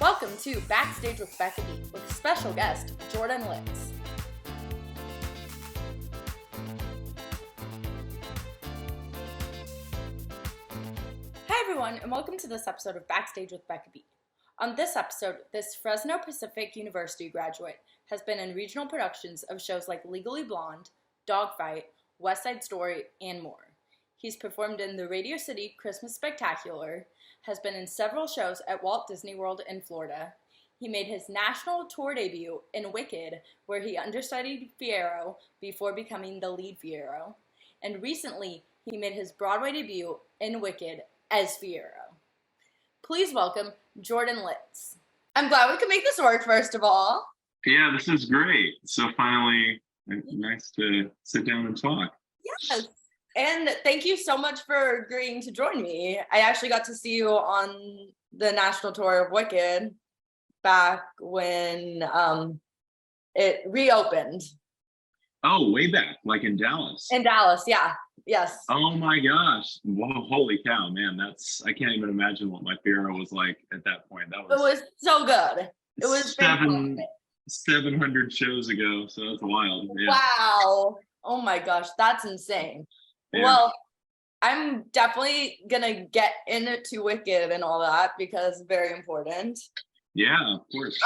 Welcome to Backstage with Becca with special guest Jordan Litz. Hi everyone, and welcome to this episode of Backstage with Becca. On this episode, this Fresno Pacific University graduate has been in regional productions of shows like Legally Blonde, Dogfight, West Side Story, and more. He's performed in the Radio City Christmas Spectacular, has been in several shows at Walt Disney World in Florida. He made his national tour debut in Wicked, where he understudied Fiyero before becoming the lead Fiyero. And recently, he made his Broadway debut in Wicked as Fiyero. Please welcome Jordan Litz. I'm glad we could make this work, first of all. Yeah, this is great. So finally, nice to sit down and talk. Yes. And thank you so much for agreeing to join me. I actually got to see you on the national tour of Wicked back when it reopened. Oh, way back, like in Dallas. In Dallas, yeah. Yes. Oh my gosh. Whoa, holy cow, man. I can't even imagine what my Fiyero was like at that point. It was so good. It was 700 shows ago, so that's wild. Yeah. Wow. Oh my gosh, that's insane. Yeah. Well, I'm definitely gonna get into Wicked and all that because it's very important. Yeah, of course.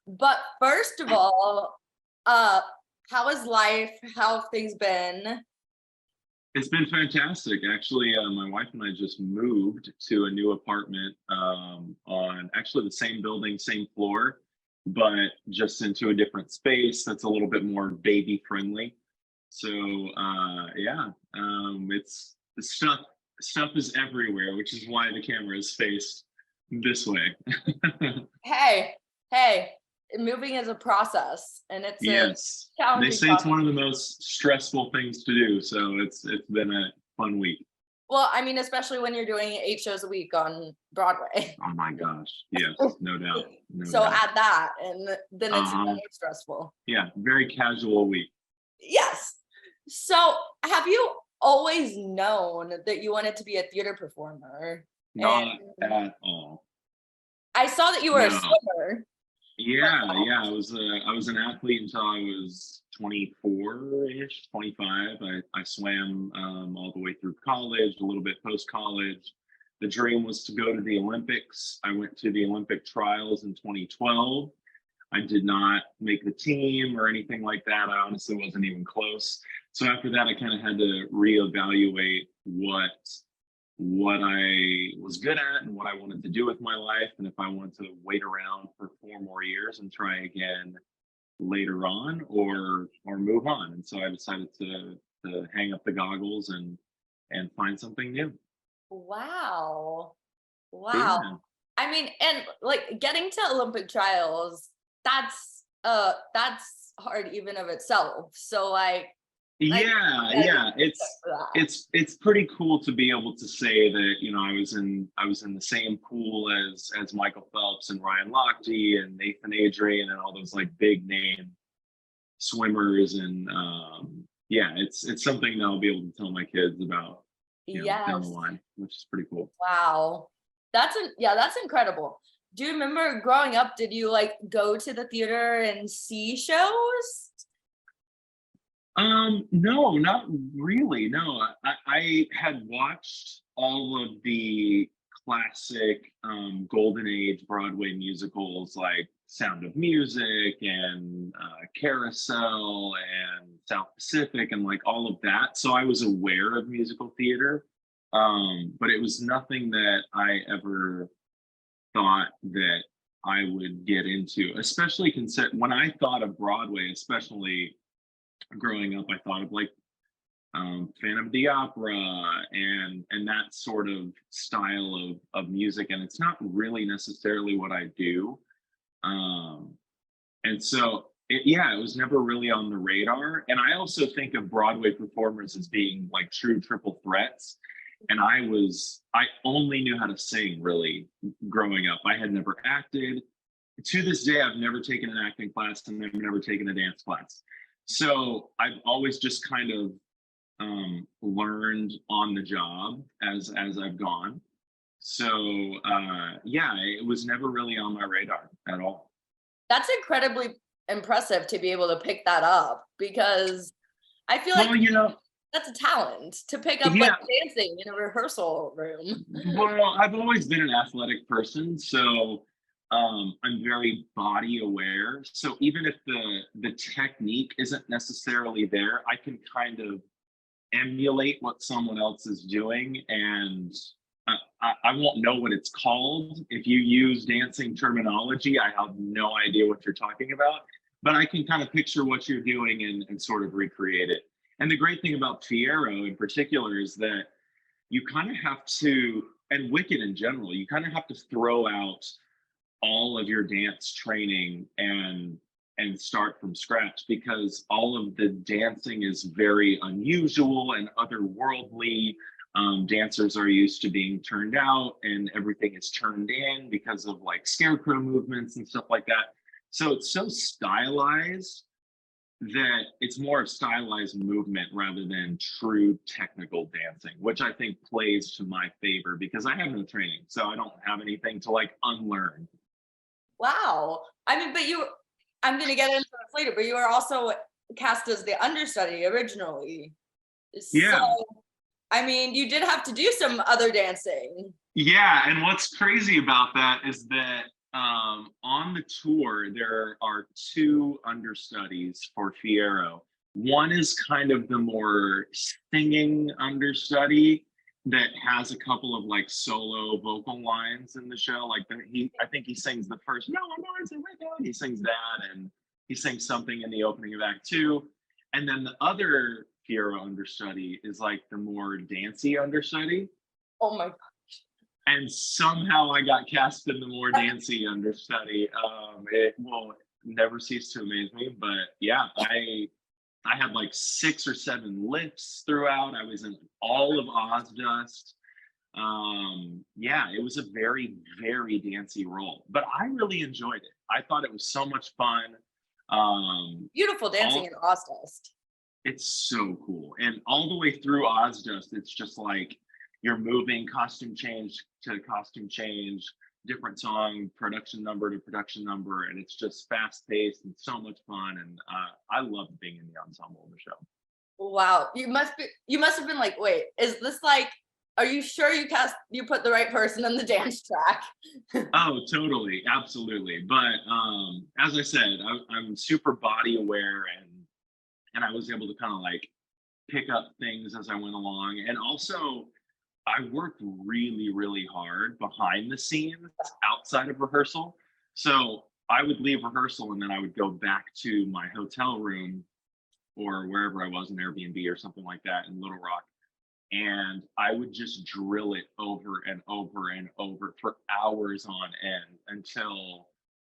But first of all, how is life? How have things been? It's been fantastic. Actually, my wife and I just moved to a new apartment on actually the same building, same floor, but just into a different space that's a little bit more baby friendly. So it's stuff is everywhere, which is why the camera is faced this way. hey, moving is a process, and it's yes. A challenging they say process. It's one of the most stressful things to do. So it's been a fun week. Well, I mean, especially when you're doing 8 shows a week on Broadway. Oh my gosh, yes, no doubt. So add that, and then it's more stressful. Yeah, very casual week. Yes. So have you always known that you wanted to be a theater performer? Not at all. I saw that you were a swimmer. Yeah. I was an athlete until I was 24-ish, 25. I swam all the way through college, a little bit post-college. The dream was to go to the Olympics. I went to the Olympic trials in 2012. I did not make the team or anything like that. I honestly wasn't even close. So after that, I kind of had to reevaluate what I was good at and what I wanted to do with my life, and if I wanted to wait around for 4 more years and try again later on, or move on. And so I decided to hang up the goggles and find something new. Wow. Yeah. I mean, and like getting to Olympic trials, that's hard even of itself. So like it's pretty cool to be able to say that, you know, I was in the same pool as Michael Phelps and Ryan Lochte and Nathan Adrian and all those like big name swimmers, and it's something that I'll be able to tell my kids about down the line, which is pretty cool. Wow, that's incredible. Do you remember growing up, did you like go to the theater and see shows? No, not really. No, I had watched all of the classic golden age Broadway musicals like Sound of Music and Carousel and South Pacific and like all of that. So I was aware of musical theater, but it was nothing that I ever thought that I would get into, especially when I thought of Broadway, especially growing up, I thought of like Phantom of the Opera and that sort of style of music, and it's not really necessarily what I do. And so it was never really on the radar. And I also think of Broadway performers as being like true triple threats. And I only knew how to sing really growing up. I had never acted. To this day, I've never taken an acting class and I've never taken a dance class. So I've always just kind of learned on the job as I've gone. So yeah, it was never really on my radar at all. That's incredibly impressive to be able to pick that up, because I feel like Well, that's a talent to pick up like yeah. dancing in a rehearsal room. Well, I've always been an athletic person, so I'm very body aware. So even if the technique isn't necessarily there, I can kind of emulate what someone else is doing, and I won't know what it's called. If you use dancing terminology, I have no idea what you're talking about, but I can kind of picture what you're doing and sort of recreate it. And the great thing about Fiyero in particular is that you kind of have to, and Wicked in general, you kind of have to throw out all of your dance training and start from scratch, because all of the dancing is very unusual and otherworldly. Dancers are used to being turned out, and everything is turned in because of like scarecrow movements and stuff like that. So it's so stylized that it's more of stylized movement rather than true technical dancing, which I think plays to my favor because I have no training. So I don't have anything to like unlearn. Wow. I mean, I'm going to get into this later, but you were also cast as the understudy originally. So, Yeah. I mean, you did have to do some other dancing. Yeah. And what's crazy about that is that on the tour, there are two understudies for Fiyero. One is kind of the more singing understudy that has a couple of like solo vocal lines in the show. Like I think he sings the first "No, I'm always with you." He sings that, and he sings something in the opening of Act Two. And then the other Fiyero understudy is like the more dancey understudy. Oh my God. And somehow I got cast in the more dancey understudy. It will never cease to amaze me. But yeah, I had like 6 or 7 lifts throughout. I was in all of Ozdust. Yeah, it was a very, very dancey role, but I really enjoyed it. I thought it was so much fun. Beautiful dancing in Ozdust. It's so cool. And all the way through Ozdust, it's just like you're moving costume change to costume change, different song, production number to production number, and it's just fast paced and so much fun. And I loved being in the ensemble of the show. Wow. You must have been like, wait, is this like, are you sure you put the right person on the dance track? Oh, totally, absolutely. But as I said, I'm super body aware, and I was able to kind of like pick up things as I went along. And also, I worked really, really hard behind the scenes outside of rehearsal. So I would leave rehearsal and then I would go back to my hotel room or wherever I was, an Airbnb or something like that in Little Rock. And I would just drill it over and over and over for hours on end until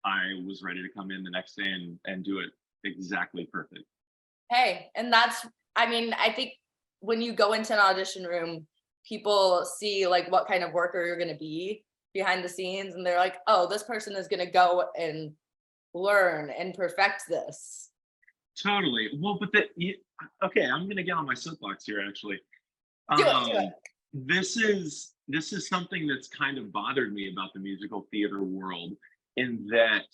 I was ready to come in the next day and do it exactly perfect. Hey, and I mean, I think when you go into an audition room, people see like what kind of worker you're going to be behind the scenes, and they're like, oh, this person is going to go and learn and perfect this. Totally. Well, but okay, I'm going to get on my soapbox here actually. Do it. This is something that's kind of bothered me about the musical theater world, in that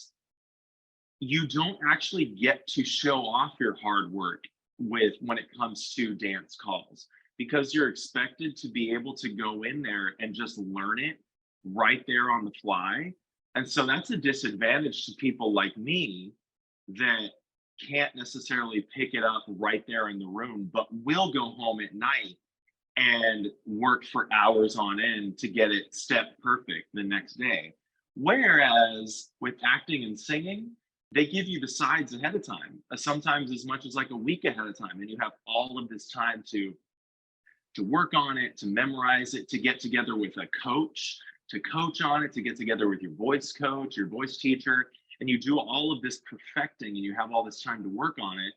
you don't actually get to show off your hard work when it comes to dance calls, because you're expected to be able to go in there and just learn it right there on the fly. And so that's a disadvantage to people like me that can't necessarily pick it up right there in the room, but will go home at night and work for hours on end to get it step perfect the next day. Whereas with acting and singing, they give you the sides ahead of time, sometimes as much as like a week ahead of time, and you have all of this time to work on it, to memorize it, to get together with a coach, to coach on it, to get together with your voice coach, your voice teacher, and you do all of this perfecting and you have all this time to work on it.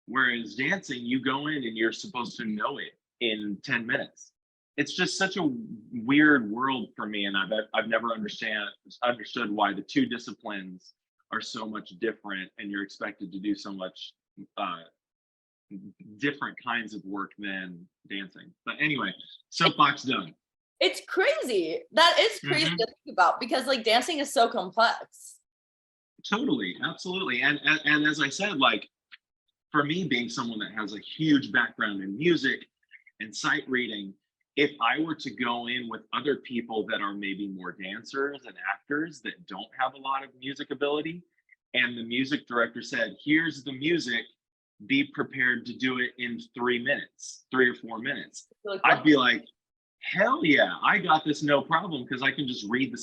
Whereas dancing, you go in and you're supposed to know it in 10 minutes. It's just such a weird world for me, and I've never understood why the two disciplines are so much different, and you're expected to do so much different kinds of work than dancing. But anyway, soapbox done. It's crazy. That is crazy Hmm. to think about because like dancing is so complex. Totally, absolutely. And as I said, like for me, being someone that has a huge background in music and sight reading, if I were to go in with other people that are maybe more dancers and actors that don't have a lot of music ability, and the music director said, "Here's the music, be prepared to do it in 3 minutes, 3 or 4 minutes," You're like, I'd what? be like, "Hell yeah, I got this, no problem," because I can just read the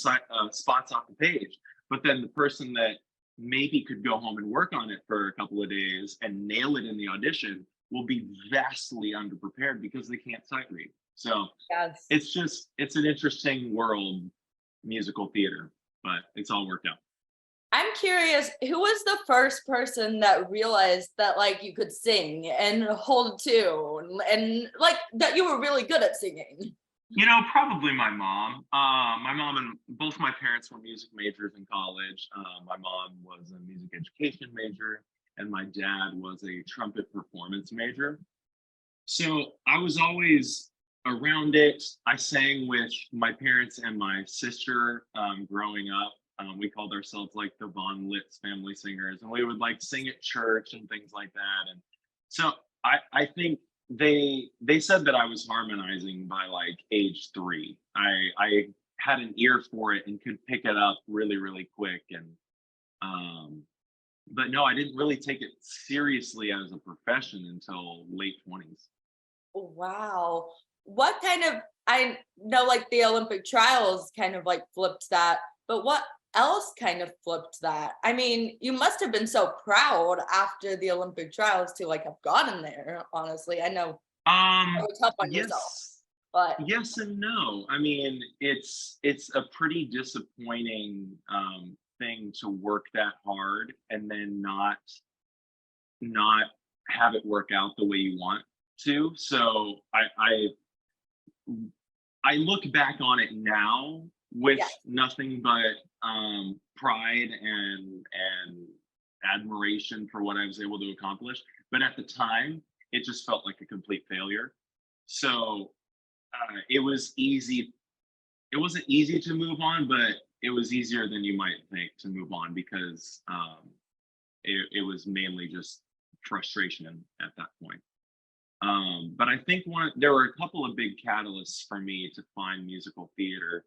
spots off the page. But then the person that maybe could go home and work on it for a couple of days and nail it in the audition will be vastly underprepared because they can't sight read. So Yes. it's an interesting world, musical theater, but it's all worked out. I'm curious, who was the first person that realized that like you could sing and hold a tune and like that you were really good at singing? Probably my mom. My mom and both my parents were music majors in college. My mom was a music education major, and my dad was a trumpet performance major. So I was always around it. I sang with my parents and my sister growing up. We called ourselves like the Von Litz family singers, and we would like sing at church and things like that. And so I think they said that I was harmonizing by like age 3. I had an ear for it and could pick it up really really quick. And um, but no, I didn't really take it seriously as a profession until late 20s. Wow. What kind of, I know like the Olympic trials kind of like flipped that, but what else kind of flipped that? I mean, you must have been so proud after the Olympic trials to like have gotten there, honestly. I know it was tough on yourself, Yes, but yes and no. I mean, it's a pretty disappointing thing to work that hard and then not have it work out the way you want to. So I look back on it now with yeah, nothing but pride and admiration for what I was able to accomplish. But at the time, it just felt like a complete failure. So it was easy. It wasn't easy to move on, but it was easier than you might think to move on because it was mainly just frustration at that point. But I think there were a couple of big catalysts for me to find musical theater.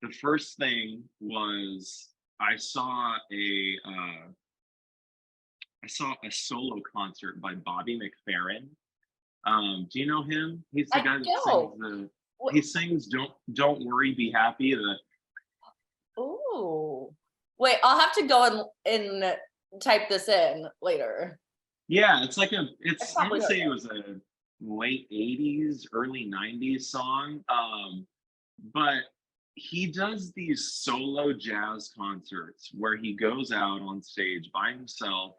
The first thing was I saw a solo concert by Bobby McFerrin. Do you know him? He's the I guy that sings do. the Wait, he sings Don't Worry, Be Happy. ooh. Wait, I'll have to go and type this in later. Yeah, I I probably would heard say it it. was a late 80s, early 90s song. But he does these solo jazz concerts where he goes out on stage by himself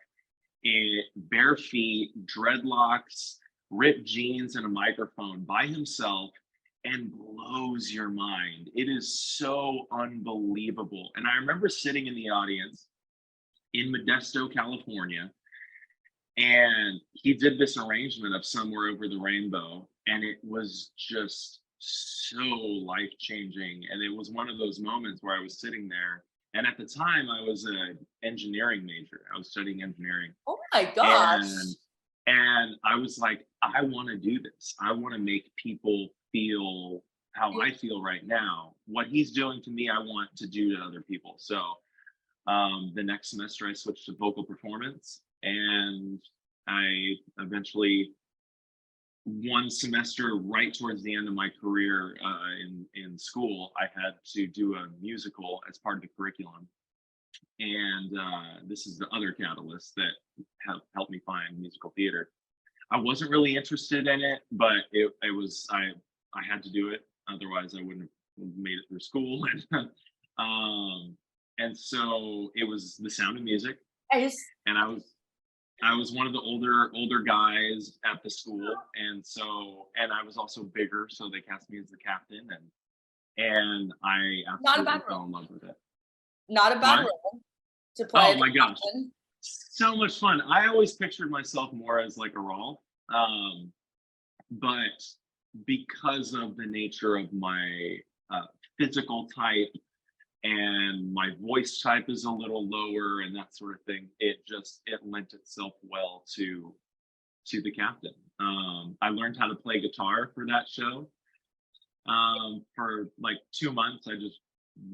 in bare feet, dreadlocks, ripped jeans, and a microphone by himself and blows your mind. It is so unbelievable. And I remember sitting in the audience in Modesto, California, and he did this arrangement of Somewhere Over the Rainbow, and it was just so life changing. And it was one of those moments where I was sitting there, and at the time I was an engineering major. I was studying engineering, Oh my and gosh. I was like, I want to do this. I want to make people feel how I feel right now. What he's doing to me, I want to do to other people. So the next semester, I switched to vocal performance, and I eventually, one semester right towards the end of my career in school, I had to do a musical as part of the curriculum. And this is the other catalyst that helped me find musical theater. I wasn't really interested in it, but it was I had to do it. Otherwise, I wouldn't have made it through school. Um, and so it was The Sound of Music, I just, and I was one of the older guys at the school, and I was also bigger, so they cast me as the captain, and I not a bad absolutely fell in role. love with it. Not a bad What? role to play Oh the my gosh, captain. so much fun. I always pictured myself more as like a Rawl, but because of the nature of my physical type, and my voice type is a little lower and that sort of thing, it lent itself well to the captain. I learned how to play guitar for that show. For like 2 months, I just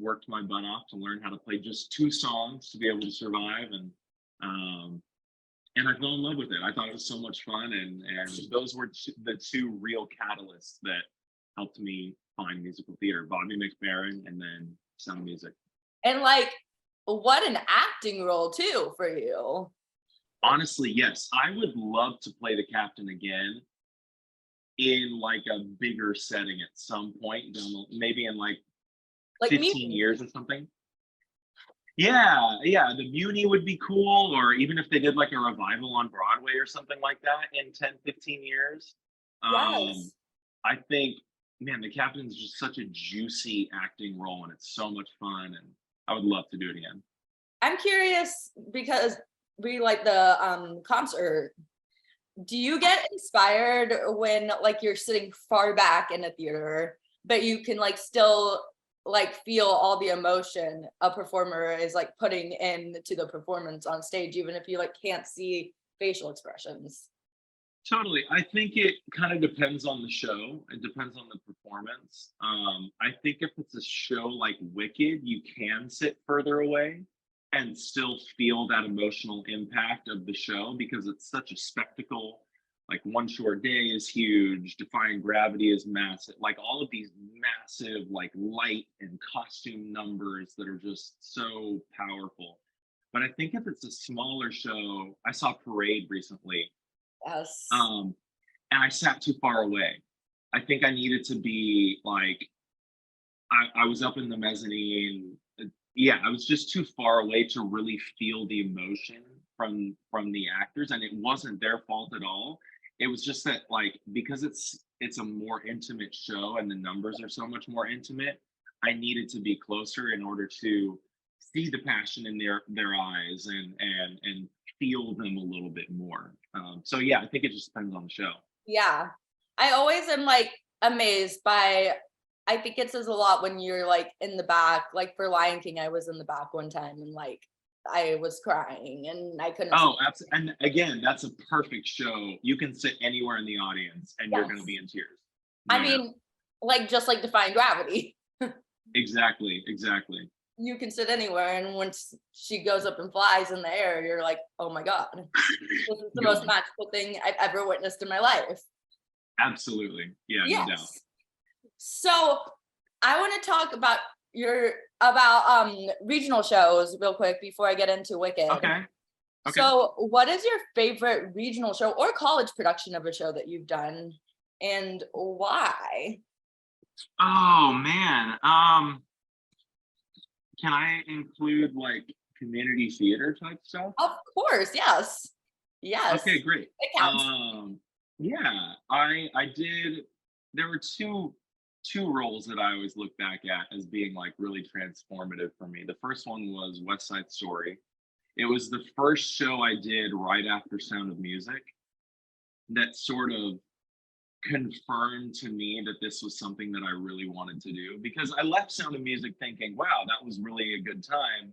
worked my butt off to learn how to play just 2 songs to be able to survive, and I fell in love with it. I thought it was so much fun, and those were the two real catalysts that helped me find musical theater: Bobby McFerrin and then Sound of Music. And like, what an acting role too for you. Honestly, yes, I would love to play the captain again in like a bigger setting at some point down maybe in like 15 years or something. Yeah, the Muni would be cool, or even if they did like a revival on Broadway or something like that in 10, 15 years. Yes. I think, man, the captain's just such a juicy acting role, and it's so much fun, and I would love to do it again. I'm curious because we like the concert. Do you get inspired when like you're sitting far back in a theater, but you can like still like feel all the emotion a performer is like putting into the performance on stage, even if you like can't see facial expressions? Totally. I think it kind of depends on the show. It depends on the performance. I think if it's a show like Wicked, you can sit further away and still feel that emotional impact of the show because it's such a spectacle. Like One Short Day is huge, Defying Gravity is massive, like all of these massive like light and costume numbers that are just so powerful. But I think if it's a smaller show, I saw Parade recently. Yes. And I sat too far away. I think I needed to be like, I was up in the mezzanine. Yeah, I was just too far away to really feel the emotion from the actors, and it wasn't their fault at all. It was just that like because it's a more intimate show and the numbers are so much more intimate, I needed to be closer in order to see the passion in their eyes and feel them a little bit more. So yeah, I think it just depends on the show. Yeah. I always am like amazed by, I think it says a lot when you're like in the back. Like for Lion King, I was in the back one time and like I was crying and I couldn't. Oh, absolutely. And again, that's a perfect show. You can sit anywhere in the audience and you're going to be in tears. I mean, like just like Defying Gravity. Exactly. You can sit anywhere, and once she goes up and flies in the air, you're like, oh my God, this is the most magical thing I've ever witnessed in my life. Absolutely. Yeah, yes. No doubt. So I want to talk about regional shows real quick before I get into Wicked. Okay. So what is your favorite regional show or college production of a show that you've done, and why? Oh man. Can I include like community theater type stuff? Of course, yes. Okay, great. It counts. Yeah, I did. There were two roles that I always look back at as being like really transformative for me. The first one was West Side Story. It was the first show I did right after Sound of Music that sort of confirmed to me that this was something that I really wanted to do, because I left Sound of Music thinking, wow, that was really a good time.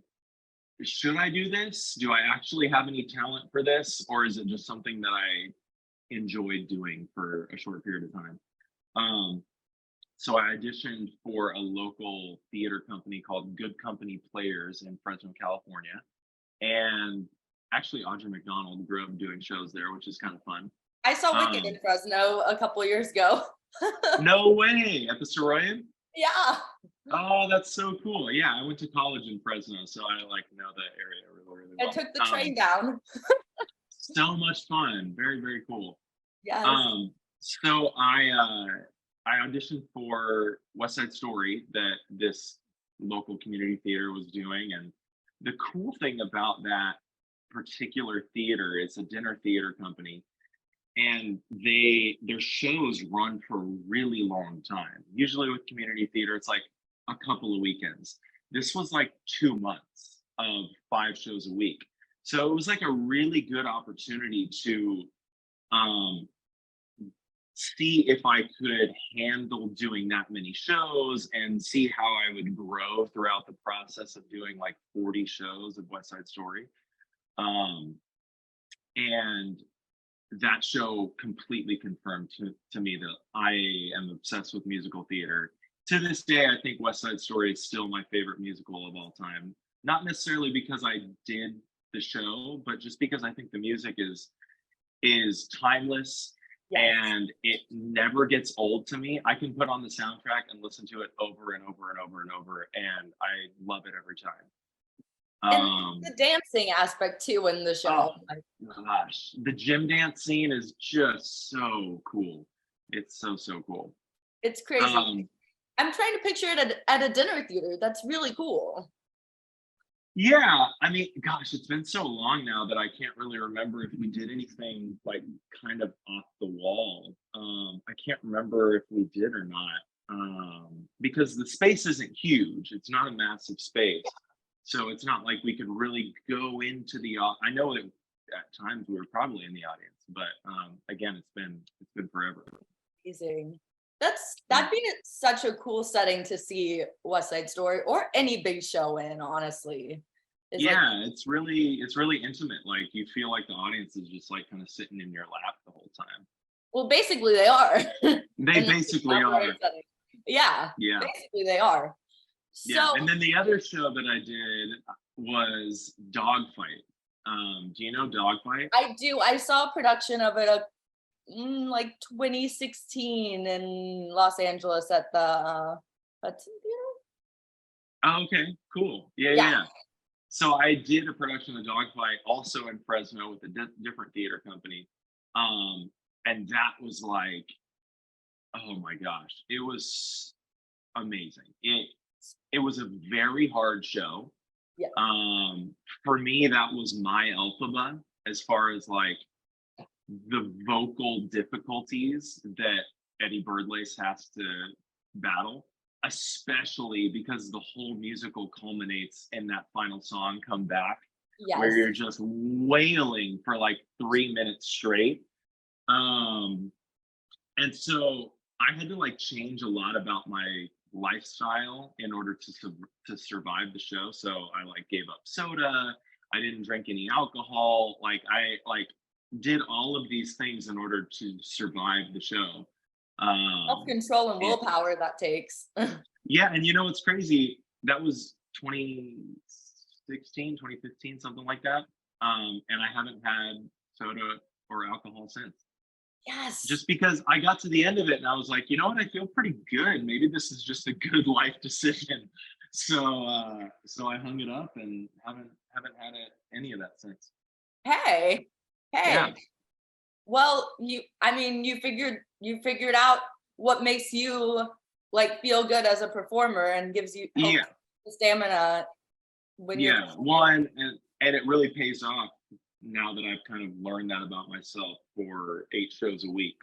Should I do this? Do I actually have any talent for this? Or is it just something that I enjoyed doing for a short period of time? So I auditioned for a local theater company called Good Company Players in Fresno, California. And actually Audra McDonald grew up doing shows there, which is kind of fun. I saw Wicked in Fresno a couple of years ago. No way, at the Soroyan? Yeah. Oh, that's so cool. Yeah, I went to college in Fresno, so I like know that area really well. I took the train down. So much fun. Very, very cool. Yes. So I auditioned for West Side Story that this local community theater was doing, and the cool thing about that particular theater is a dinner theater company, and their shows run for a really long time. Usually with community theater, it's like a couple of weekends. This was like 2 months of 5 shows a week. So it was like a really good opportunity to see if I could handle doing that many shows and see how I would grow throughout the process of doing like 40 shows of West Side Story. Um, and that show completely confirmed to me that I am obsessed with musical theater. To this day, I think West Side Story is still my favorite musical of all time. Not necessarily because I did the show, but just because I think the music is timeless. Yes. And it never gets old to me. I can put on the soundtrack and listen to it over and over and over and over, and I love it every time. And the dancing aspect too in the show. Oh gosh, the gym dance scene is just so cool. It's so cool. It's crazy. I'm trying to picture it at a dinner theater. That's really cool. Yeah, I mean, gosh, it's been so long now that I can't really remember if we did anything like kind of off the wall. I can't remember if we did or not, because the space isn't huge. It's not a massive space. So it's not like we could really go into the. I know that at times we were probably in the audience, but again, it's been forever. Amazing. That'd be such a cool setting to see West Side Story or any big show in. Honestly, it's really intimate. Like you feel like the audience is just like kind of sitting in your lap the whole time. Well, basically they are. They basically are. Yeah. Basically they are. Yeah, and then the other show that I did was Dogfight. Do you know Dogfight? I do. I saw a production of it like 2016 in Los Angeles at the Hudson Theater. Oh, okay, cool. Yeah. So I did a production of Dogfight also in Fresno with a different theater company. And that was like, oh my gosh, it was amazing. It was a very hard show. Yeah. For me, that was my alphabet as far as like the vocal difficulties that Eddie Birdlace has to battle, especially because the whole musical culminates in that final song, Come Back, where you're just wailing for like 3 minutes straight. And so I had to like change a lot about my lifestyle in order to survive the show. So I like gave up soda. I didn't drink any alcohol. Like I like did all of these things in order to survive the show. Self-control and willpower that takes. Yeah, and you know what's crazy? That was 2016, 2015, something like that. And I haven't had soda or alcohol since. Yes. Just because I got to the end of it and I was like, you know what, I feel pretty good. Maybe this is just a good life decision. So I hung it up and haven't had any of that since. Hey. Yeah. Well, you figured out what makes you like feel good as a performer and gives you stamina when you're well, and it really pays off now that I've kind of learned that about myself for 8 shows a week.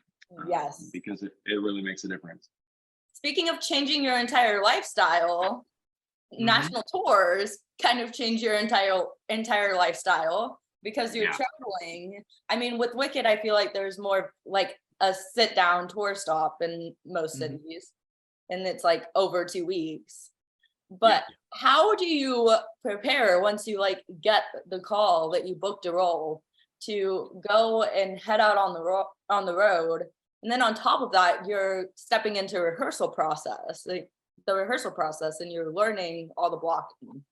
Yes. Because it really makes a difference. Speaking of changing your entire lifestyle, national tours kind of change your entire lifestyle because you're traveling. I mean, with Wicked, I feel like there's more like a sit down tour stop in most cities, and it's like over 2 weeks. But how do you prepare once you like get the call that you booked a role to go and head out on the road? And then on top of that, you're stepping into the rehearsal process, and you're learning all the blocking.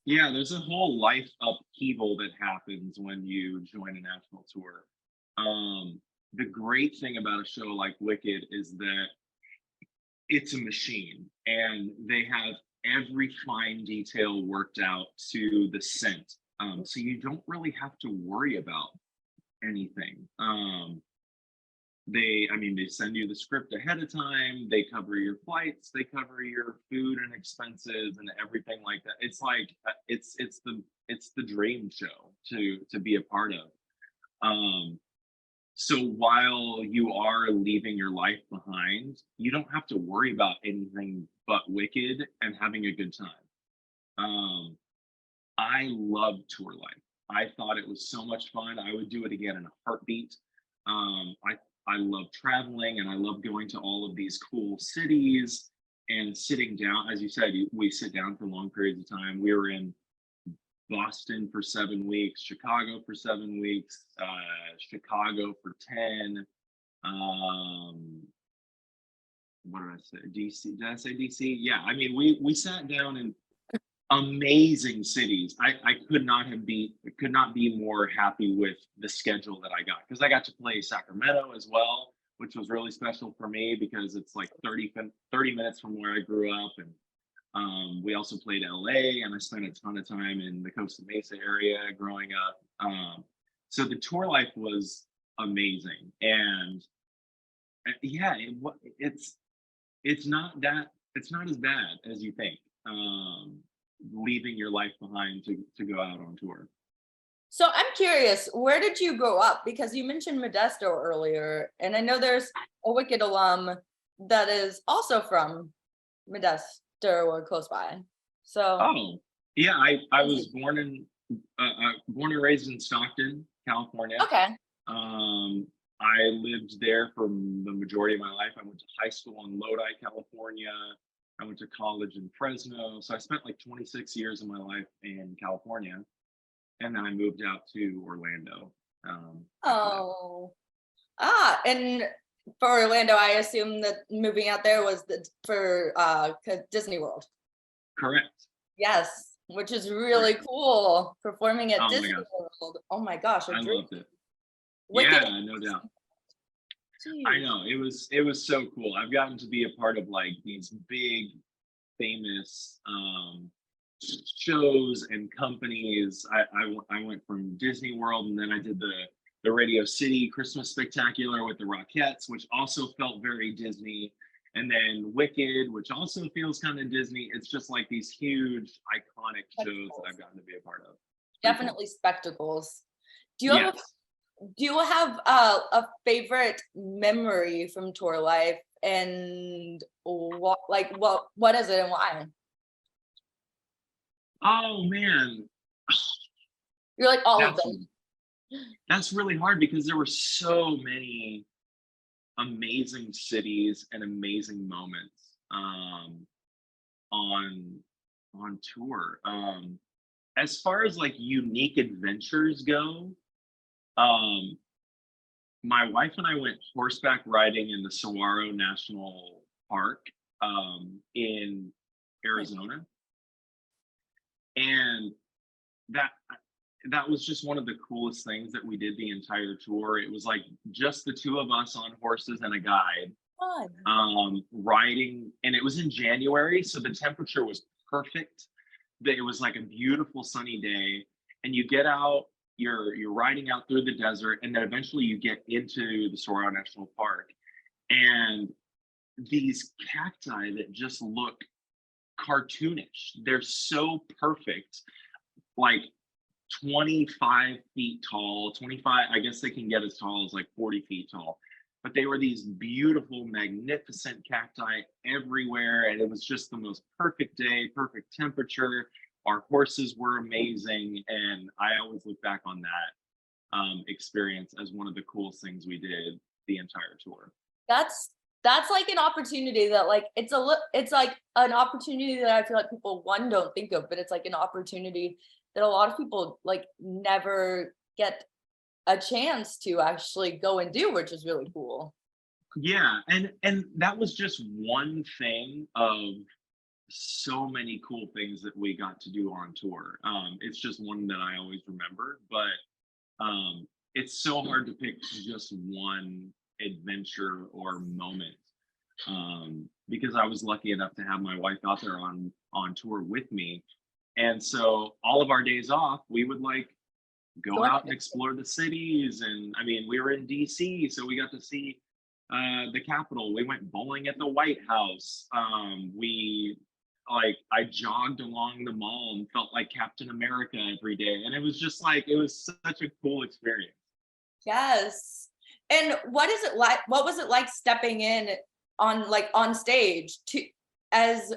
Yeah, there's a whole life upheaval that happens when you join a national tour. The great thing about a show like Wicked is that it's a machine, and they have every fine detail worked out to the cent. So you don't really have to worry about anything. They send you the script ahead of time. They cover your flights. They cover your food and expenses and everything like that. It's like it's the dream show to be a part of. So while you are leaving your life behind, you don't have to worry about anything but Wicked and having a good time. I love tour life. I thought it was so much fun. I would do it again in a heartbeat. I love traveling and I love going to all of these cool cities and sitting down. As you said, we sit down for long periods of time. We were in Boston for 7 weeks, Chicago for 7 weeks, Chicago for 10. What did I say? DC? Did I say DC? Yeah. I mean, we sat down in amazing cities. I could not be more happy with the schedule that I got, because I got to play Sacramento as well, which was really special for me because it's like 30 minutes from where I grew up. And we also played LA, and I spent a ton of time in the Costa Mesa area growing up. So the tour life was amazing. And yeah, it's not as bad as you think. Leaving your life behind to go out on tour. So I'm curious, where did you grow up? Because you mentioned Modesto earlier, and I know there's a Wicked alum that is also from Modesto or close by. So Oh, yeah, I was born and raised in Stockton, California. okay. I lived there for the majority of my life. I went to high school in Lodi, California. I went to college in Fresno. So I spent like 26 years of my life in California. And then I moved out to Orlando. And for Orlando, I assume that moving out there was for Disney World. Correct. Yes, which is really cool. Performing at Disney World. Oh my gosh, I loved it. Wicked. Yeah, no doubt. Jeez. I know, it was so cool. I've gotten to be a part of like these big famous shows and companies. I went from Disney World, and then I did the Radio City Christmas Spectacular with the Rockettes, which also felt very Disney. And then Wicked, which also feels kind of Disney. It's just like these huge, iconic shows that I've gotten to be a part of. Definitely spectacles. Do you have a favorite memory from tour life, and what is it and why? Oh man, you're like all of them. That's really hard because there were so many amazing cities and amazing moments on tour. As far as like unique adventures go, my wife and I went horseback riding in the Saguaro National Park in Arizona. And that was just one of the coolest things that we did the entire tour. It was like just the two of us on horses and a guide. Riding, and it was in January, so the temperature was perfect. It was like a beautiful sunny day, and you get out, you're riding out through the desert, and then eventually you get into the Saguaro National Park, and these cacti that just look cartoonish. They're so perfect, like 25 feet tall, 25, I guess they can get as tall as like 40 feet tall. But they were these beautiful, magnificent cacti everywhere. And it was just the most perfect day, perfect temperature. Our horses were amazing. And I always look back on that experience as one of the coolest things we did the entire tour. That's like an opportunity that like it's like an opportunity that I feel like people don't think of, but it's like an opportunity that a lot of people like never get a chance to actually go and do, which is really cool. Yeah, and that was just one thing of so many cool things that we got to do on tour. It's just one that I always remember, but it's so hard to pick just one adventure or moment, because I was lucky enough to have my wife out there on tour with me. And so all of our days off, we would like go out and explore the cities. And I mean, we were in DC, so we got to see the Capitol. We went bowling at the White House. I jogged along the mall and felt like Captain America every day. And it was just like, it was such a cool experience. Yes. And what was it like stepping in on stage as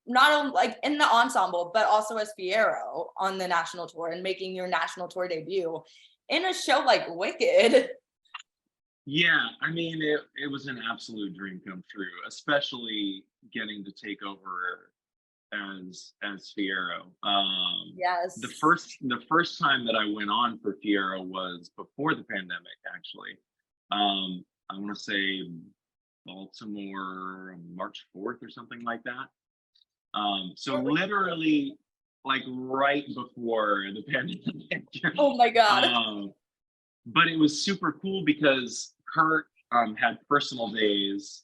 not only like in the ensemble, but also as Fiyero on the national tour and making your national tour debut in a show like Wicked? Yeah, I mean, it was an absolute dream come true, especially getting to take over as Fiyero. Yes. The first time that I went on for Fiyero was before the pandemic, actually. I want to say Baltimore, March 4th or something like that. So literally, like right before the pandemic. Oh my God. um, but it was super cool because Kurt had personal days.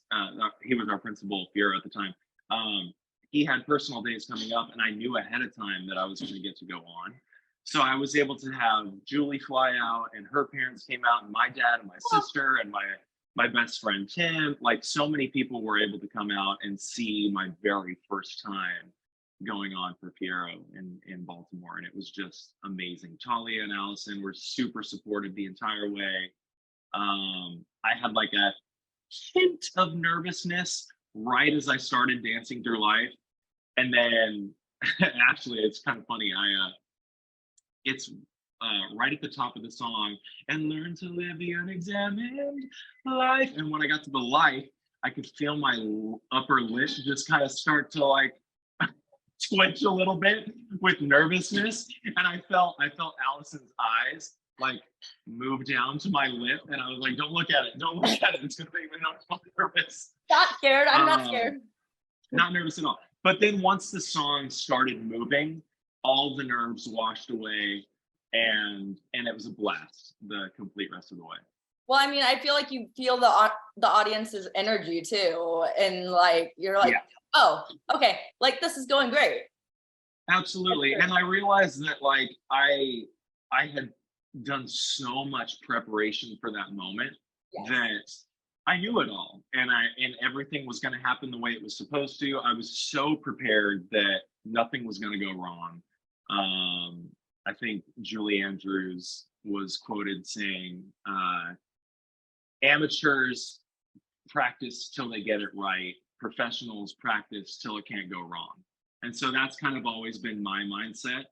He was our principal, Fiyero, at the time. Um, he had personal days coming up, and I knew ahead of time that I was going to get to go on. So I was able to have Julie fly out, and her parents came out, and my dad and my sister and my best friend Tim. Like so many people were able to come out and see my very first time going on for Fiyero in Baltimore, and it was just amazing. Talia and Allison were super supportive the entire way. I had like a hint of nervousness right as I started dancing through life, and then actually, it's kind of funny. It's right at the top of the song, and learn to live the unexamined life. And when I got to the life, I could feel my upper lip just kind of start to like twitch a little bit with nervousness, and I felt Allison's eyes like move down to my lip, and I was like, "Don't look at it! Don't look at it! It's gonna make me nervous." Not scared. I'm not scared. Not nervous at all. But then once the song started moving, all the nerves washed away, and it was a blast the complete rest of the way. Well, I mean, I feel like you feel the audience's energy too, and like you're like, Yeah. oh, okay, like this is going great. Absolutely. And I realized that like I had done so much preparation for that moment Yes. that I knew it all, and everything was going to happen the way it was supposed to. I was so prepared that nothing was going to go wrong. I think Julie Andrews was quoted saying, amateurs practice till they get it right, professionals practice till it can't go wrong. And so that's kind of always been my mindset,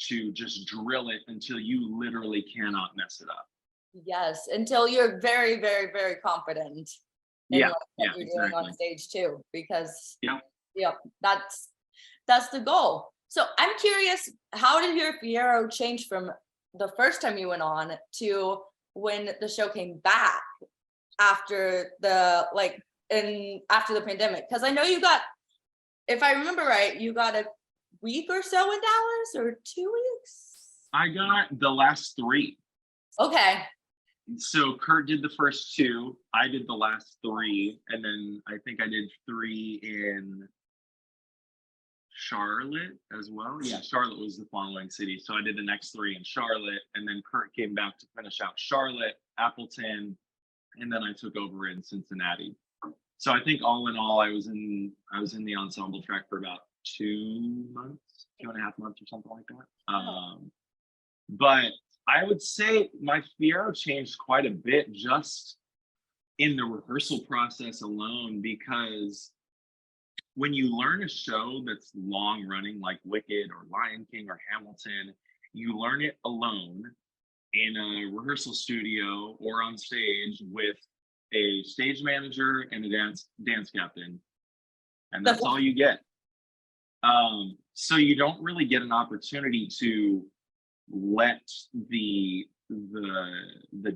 to just drill it until you literally cannot mess it up. Yes, until you're very, very, very confident in Yeah, like, what yeah, you're doing exactly. on stage too, because Yeah. yep, that's the goal. So I'm curious, how did your Fiyero change from the first time you went on to when the show came back after the after the pandemic? Because I know you got, if I remember right, you got a week or so in Dallas, or 2 weeks. I got the last three. Okay. So Kurt did the first two, I did the last three, and then I think I did three in Charlotte as well. Yeah, Charlotte was the following city. So I did the next three in Charlotte, and then Kurt came back to finish out Charlotte, Appleton, and then I took over in Cincinnati. So I think all in all, I was in the ensemble track for about 2 months, 2.5 months or something like that. But I would say my Fiyero changed quite a bit just in the rehearsal process alone, because when you learn a show that's long running like Wicked or Lion King or Hamilton, you learn it alone in a rehearsal studio or on stage with a stage manager and a dance captain, and that's all you get. So you don't really get an opportunity to let the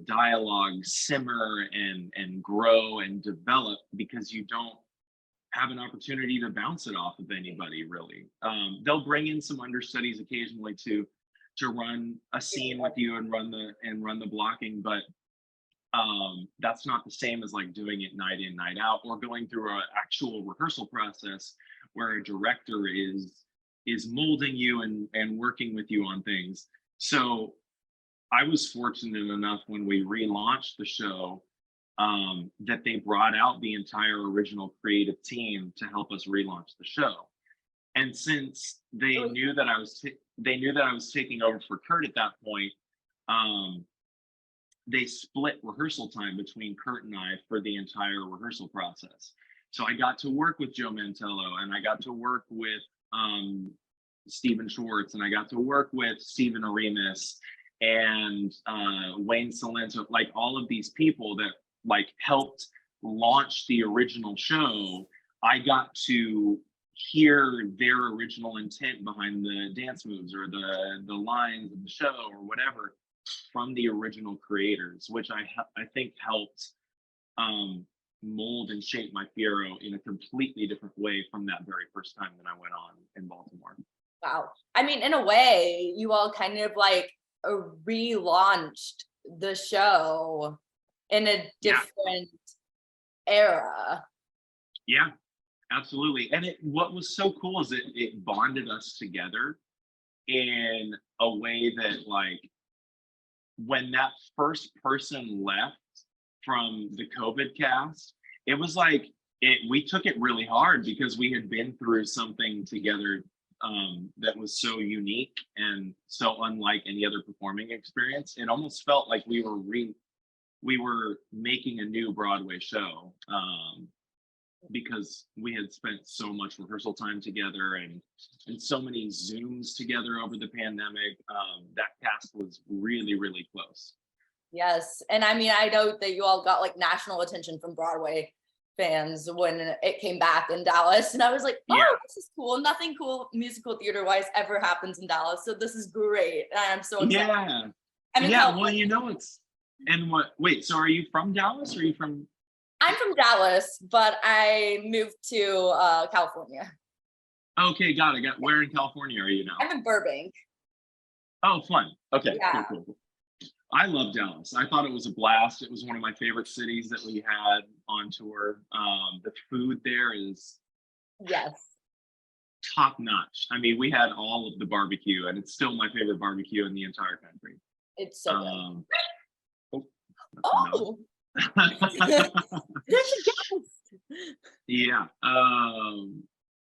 dialogue simmer and grow and develop, because you don't have an opportunity to bounce it off of anybody really. They'll bring in some understudies occasionally to run a scene with you and run the blocking, but that's not the same as like doing it night in, night out, or going through an actual rehearsal process where a director is molding you and working with you on things. So I was fortunate enough when we relaunched the show, that they brought out the entire original creative team to help us relaunch the show. And since they knew that I was taking over for Kurt at that point, they split rehearsal time between Kurt and I for the entire rehearsal process. So I got to work with Joe Mantello, and I got to work with Stephen Schwartz, and I got to work with Stephen Aremus, and Wayne Salento, like all of these people that like helped launch the original show. I got to hear their original intent behind the dance moves or the lines of the show or whatever from the original creators, which I think helped mold and shape my Fiyero in a completely different way from that very first time that I went on in Baltimore. Wow. I mean, in a way, you all kind of like relaunched the show in a different era. Yeah, absolutely. And what was so cool is it bonded us together in a way that, like, when that first person left from the COVID cast, it was like we took it really hard because we had been through something together that was so unique and so unlike any other performing experience. It almost felt like we were making a new Broadway show because we had spent so much rehearsal time together and so many Zooms together over the pandemic. That cast was really, really close. Yes. And I mean, I know that you all got like national attention from Broadway fans when it came back in Dallas. And I was like, oh, this is cool. Nothing cool musical theater wise ever happens in Dallas. So this is great. And I'm so excited. Yeah. I'm in California. Well, so are you from Dallas or are you from? I'm from Dallas, but I moved to California. Okay, got it. Where in California are you now? I'm in Burbank. Oh, fun. Okay, yeah. Cool. I love Dallas. I thought it was a blast. It was one of my favorite cities that we had on tour. The food there is top notch. I mean, we had all of the barbecue, and it's still my favorite barbecue in the entire country. It's so good. There's a guest. Yeah.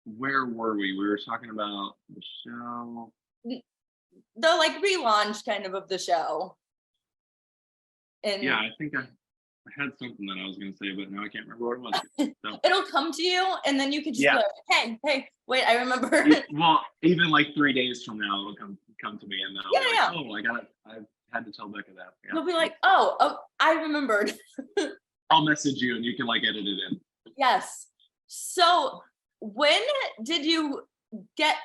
Where were we? We were talking about the show. The like relaunch kind of the show. And yeah, I think I had something that I was going to say, but now I can't remember what it was. So. It'll come to you, and then you can just go, hey, wait, I remember. Well, even like 3 days from now, it'll come to me, and then I'll be like, I had to tell Becca that. Yeah. You'll be like, oh, I remembered. I'll message you, and you can like edit it in. Yes. So when did you get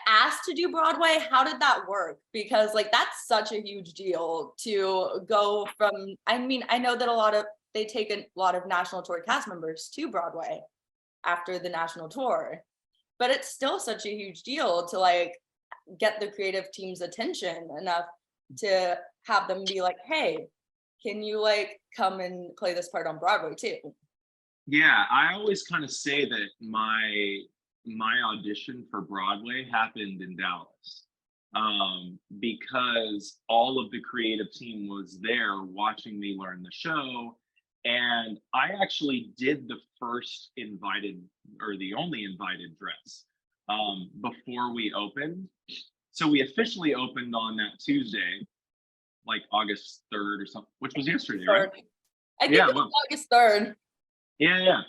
asked to do Broadway? How did that work? Because like that's such a huge deal to go from, I mean, I know that they take a lot of national tour cast members to Broadway after the national tour, but it's still such a huge deal to like get the creative team's attention enough to have them be like, hey, can you like come and play this part on Broadway too? Yeah, I always kind of say that my audition for Broadway happened in Dallas because all of the creative team was there watching me learn the show. And I actually did the first invited or the only invited dress before we opened. So we officially opened on that Tuesday, like August 3rd or something, which was yesterday, right? I think it was August 3rd. Yeah.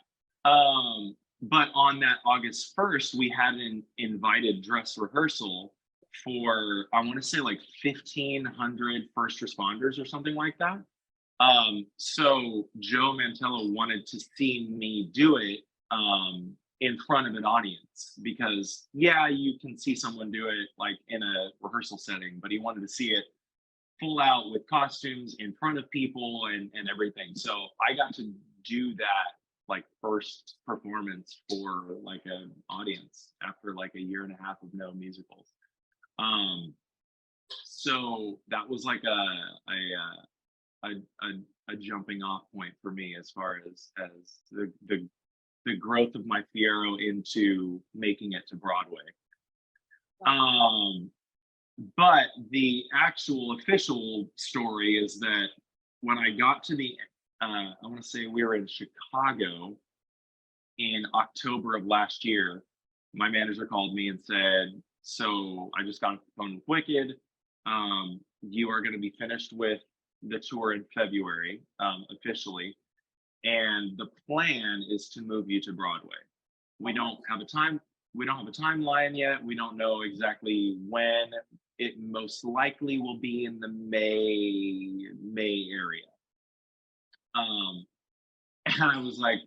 But on that August 1st, we had an invited dress rehearsal for, I want to say like 1,500 first responders or something like that. So Joe Mantello wanted to see me do it in front of an audience because, you can see someone do it like in a rehearsal setting, but he wanted to see it full out with costumes in front of people and everything. So I got to do that like first performance for like an audience after like a year and a half of no musicals. So that was like a jumping off point for me as far as the growth of my Fiyero into making it to Broadway. But the actual official story is that when I got to I want to say we were in Chicago in October of last year. My manager called me and said, so I just got off the phone with Wicked. You are going to be finished with the tour in February, officially. And the plan is to move you to Broadway. We don't have a timeline yet. We don't know exactly when, it most likely will be in the May area. And I was like,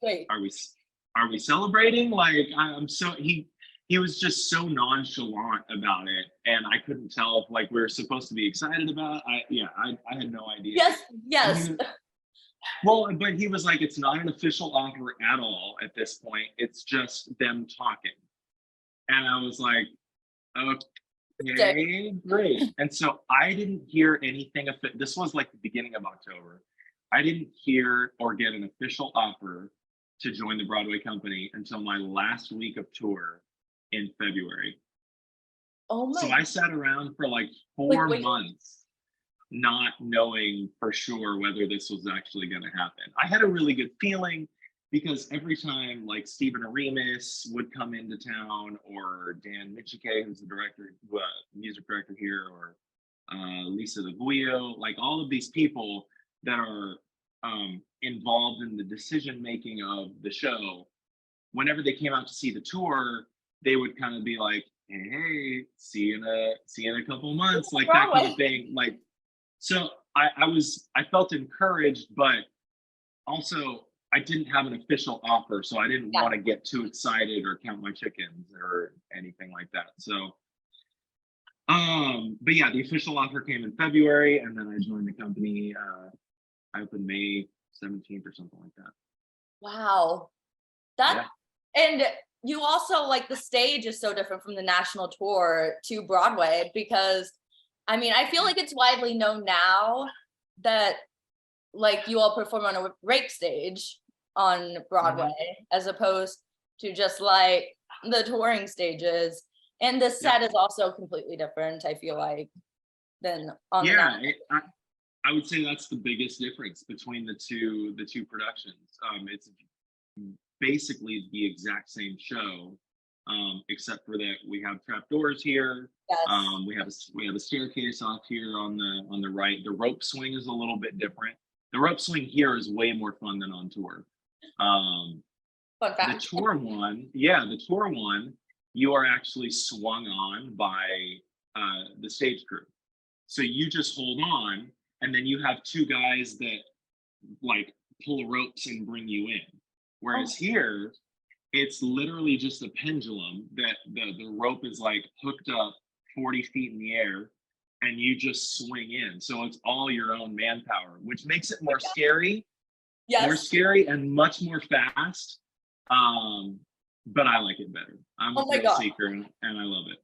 Wait. are we celebrating? Like, I'm so he was just so nonchalant about it, and I couldn't tell if like we were supposed to be excited about it. I had no idea. Yes. Well, but he was like, it's not an official offer at all at this point. It's just them talking. And I was like, okay, great. And so I didn't hear anything. This was like the beginning of October. I didn't hear or get an official offer to join the Broadway company until my last week of tour in February. Oh my. So I sat around for like 4 months not knowing for sure whether this was actually going to happen. I had a really good feeling because every time like Stephen Aremus would come into town, or Dan Michike, who's the director, music director here, or Lisa DeGuio, like all of these people that are involved in the decision making of the show, whenever they came out to see the tour, they would kind of be like, hey, see you in a couple months, like that kind of thing. Like, so I felt encouraged, but also I didn't have an official offer, so I didn't want to get too excited or count my chickens or anything like that. So, but yeah, the official offer came in February, and then I joined the company. I opened May 17th or something like that. Wow. And you also, like, the stage is so different from the national tour to Broadway, because I mean, I feel like it's widely known now that like you all perform on a rake stage on Broadway, as opposed to just like the touring stages. And the set is also completely different, I feel like, than on the I would say that's the biggest difference between the two productions. It's basically the exact same show, except for that we have trapdoors here. Yes. We have a staircase off here on the right. The rope swing is a little bit different. The rope swing here is way more fun than on tour. Fun fact. The tour one, you are actually swung on by the stage crew. So you just hold on, and then you have two guys that like pull ropes and bring you in. Whereas here, it's literally just a pendulum that the rope is like hooked up 40 feet in the air, and you just swing in. So it's all your own manpower, which makes it more scary. Yes. More scary and much more fast. But I like it better. I'm a thrill seeker, and I love it.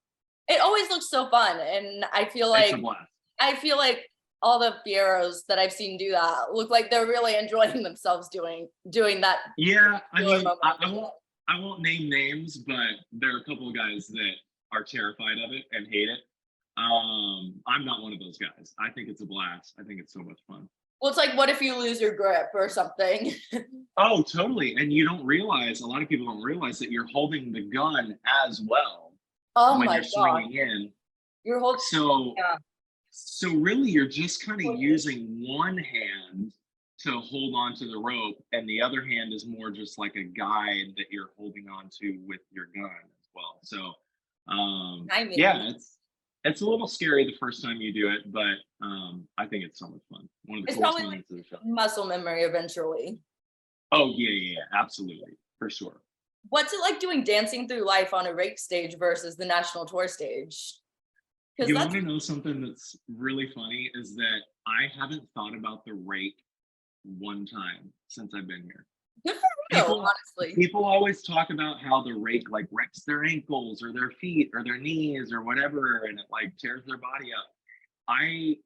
It always looks so fun, and I feel like it's a blast. I feel like all the Fiyeros that I've seen do that look like they're really enjoying themselves doing that. Yeah, I mean, I won't name names, but there are a couple of guys that are terrified of it and hate it. I'm not one of those guys. I think it's a blast. I think it's so much fun. Well, it's like, what if you lose your grip or something? Oh, totally. And you don't realize, a lot of people don't realize that you're holding the gun as well. Oh when my you're swinging in. You're holding. So really, you're just kind of using one hand to hold on to the rope, and the other hand is more just like a guide that you're holding on to with your gun as well. So, it's a little scary the first time you do it, but I think it's so much fun. One of the coolest moments of the show. Muscle memory eventually. Oh yeah, absolutely, for sure. What's it like doing Dancing Through Life on a rake stage versus the national tour stage? You want to know something that's really funny is that I haven't thought about the rake one time since I've been here. Good for you, honestly. People always talk about how the rake like wrecks their ankles or their feet or their knees or whatever, and it like tears their body up. I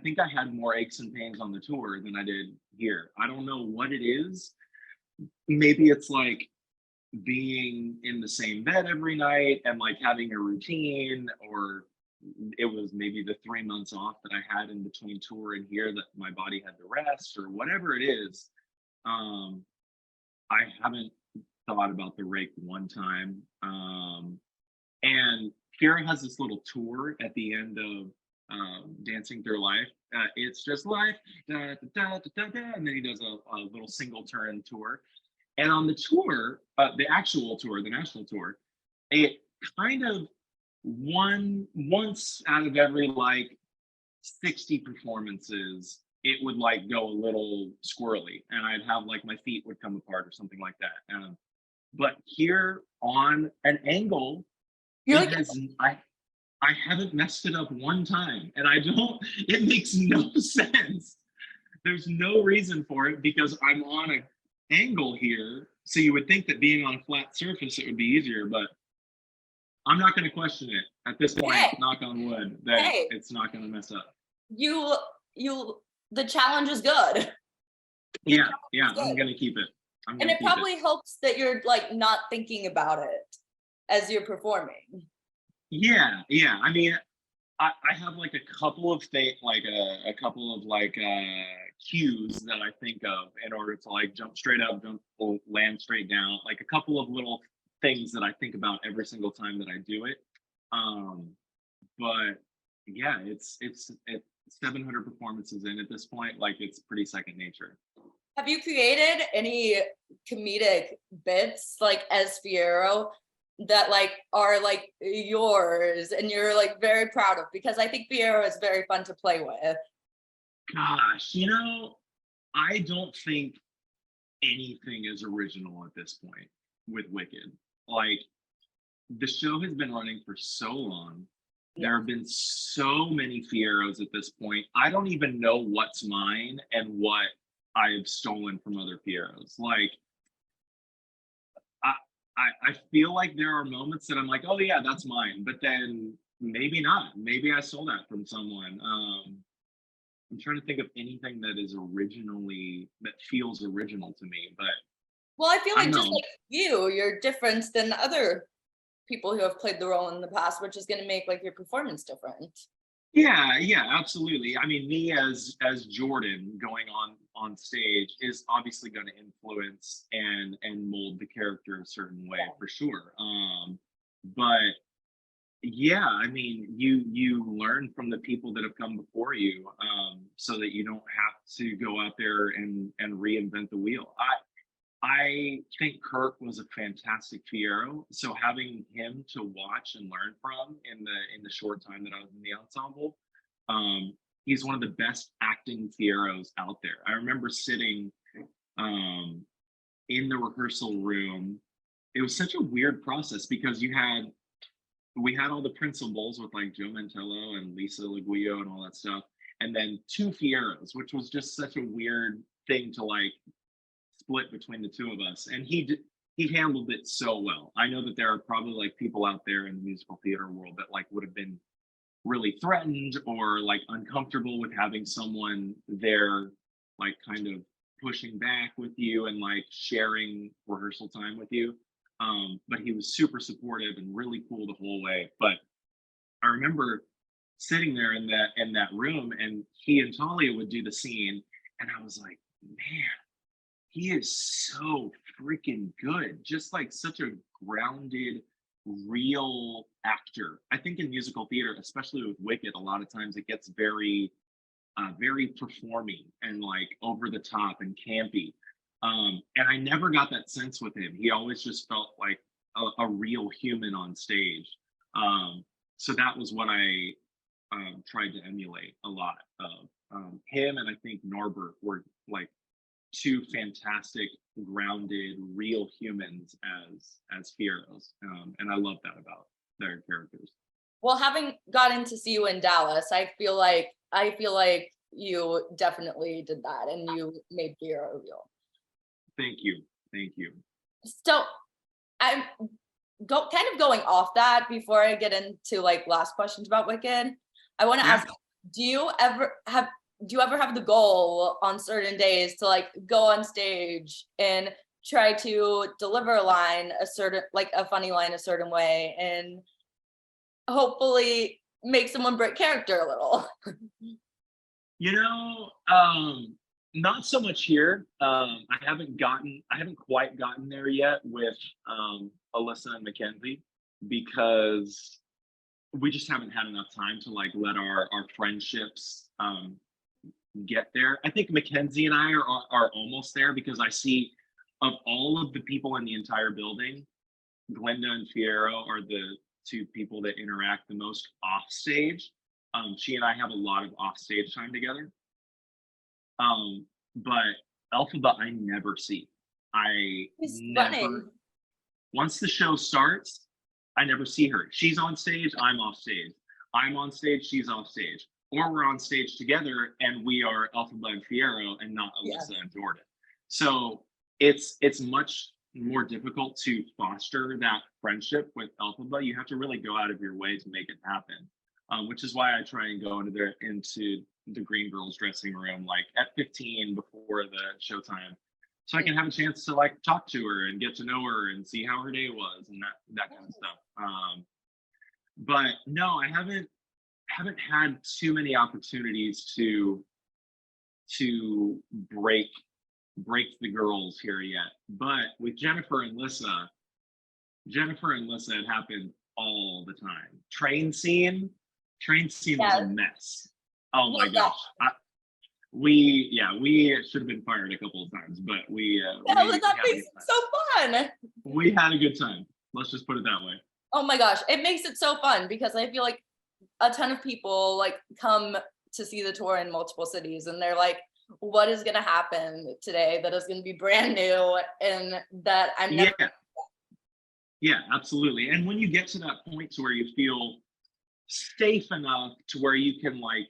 think I had more aches and pains on the tour than I did here. I don't know what it is. Maybe it's like being in the same bed every night and like having a routine, or it was maybe the 3 months off that I had in between tour and here that my body had to rest, or whatever it is. I haven't thought about the rake one time. And Fiyero has this little tour at the end of Dancing Through Life. It's just life, da, da, da, da, da, and then he does a little single turn tour. And on the tour, the actual tour, the national tour, it kind of once out of every like 60 performances, it would like go a little squirrely, and I'd have like my feet would come apart or something like that. But here on an angle, You're it like, has I haven't messed it up one time, and I don't. It makes no sense. There's no reason for it because I'm on an angle here. So you would think that being on a flat surface it would be easier, but I'm not going to question it at this point. hey, Knock on wood that hey, it's not going to mess up. you, the challenge is good. Yeah, I'm going to keep it. And it probably helps that you're like not thinking about it as you're performing. Yeah. I mean, I have like a couple of things, like a couple of like cues that I think of in order to like jump straight up, jump, land straight down. Like a couple of little things that I think about every single time that I do it. But yeah, it's 700 performances in at this point. Like it's pretty second nature. Have you created any comedic bits like as Fiyero that like are like yours and you're like very proud of? Because I think Fiyero is very fun to play with. Gosh, I don't think anything is original at this point with Wicked. Like the show has been running for so long. There have been so many Fiyeros at this point. I don't even know what's mine and what I've stolen from other Fiyeros. Like I feel like there are moments that I'm like, oh yeah, that's mine, but then maybe not. Maybe I stole that from someone. I'm trying to think of anything that feels original to me, but Well, I feel like just know. like you're different than other people who have played the role in the past, which is going to make like your performance different. Yeah, absolutely. I mean, me as Jordan going on stage is obviously going to influence and mold the character a certain way for sure. But yeah, I mean, you learn from the people that have come before you, so that you don't have to go out there and reinvent the wheel. I think Kirk was a fantastic Fiyero. So having him to watch and learn from in the short time that I was in the ensemble, he's one of the best acting Fiyeros out there. I remember sitting in the rehearsal room. It was such a weird process because we had all the principals with like Joe Mantello and Lisa Laguio and all that stuff, and then two Fiyeros, which was just such a weird thing to like split between the two of us, and he handled it so well. I know that there are probably like people out there in the musical theater world that like would have been really threatened or like uncomfortable with having someone there like kind of pushing back with you and like sharing rehearsal time with you. But he was super supportive and really cool the whole way. But I remember sitting there in that room, and he and Talia would do the scene, and I was like, man, he is so freaking good. Just like such a grounded, real actor. I think in musical theater, especially with Wicked, a lot of times it gets very performing and like over the top and campy. And I never got that sense with him. He always just felt like a real human on stage. So that was what I tried to emulate a lot of. Him and I think Norbert were like two fantastic, grounded, real humans as Fiyeros, and I love that about their characters. Well, having gotten to see you in Dallas, I feel like you definitely did that, and you made Fiyero real. Thank you. So I'm kind of going off that before I get into like last questions about Wicked. I want to ask, do you ever have the goal on certain days to like go on stage and try to deliver a line a funny line a certain way and hopefully make someone break character a little? Not so much here. I haven't quite gotten there yet with Alyssa and Mackenzie, because we just haven't had enough time to like let our friendships get there. I think Mackenzie and I are almost there, because I see of all of the people in the entire building, Glenda and Fiyero are to people that interact the most off stage. She and I have a lot of off stage time together. But Elphaba, I never see. I He's never. funny. Once the show starts, I never see her. She's on stage, I'm off stage. I'm on stage, she's off stage. Or we're on stage together and we are Elphaba and Fiyero and not Alyssa and Jordan. So it's much more difficult to foster that friendship with Elphaba. You have to really go out of your way to make it happen. Which is why I try and go into the Green Girls dressing room like at 15 before the showtime, so I can have a chance to like talk to her and get to know her and see how her day was and that kind of stuff. But no, I haven't had too many opportunities to break the girls here yet. But with Jennifer and Lissa, it happened all the time. Train scene was a mess. Oh my gosh. We should have been fired a couple of times, but that makes it so fun. We had a good time. Let's just put it that way. Oh my gosh, it makes it so fun because I feel like a ton of people like come to see the tour in multiple cities and they're like, what is going to happen today that is going to be brand new and that I'm never Yeah, absolutely. And when you get to that point to where you feel safe enough to where you can like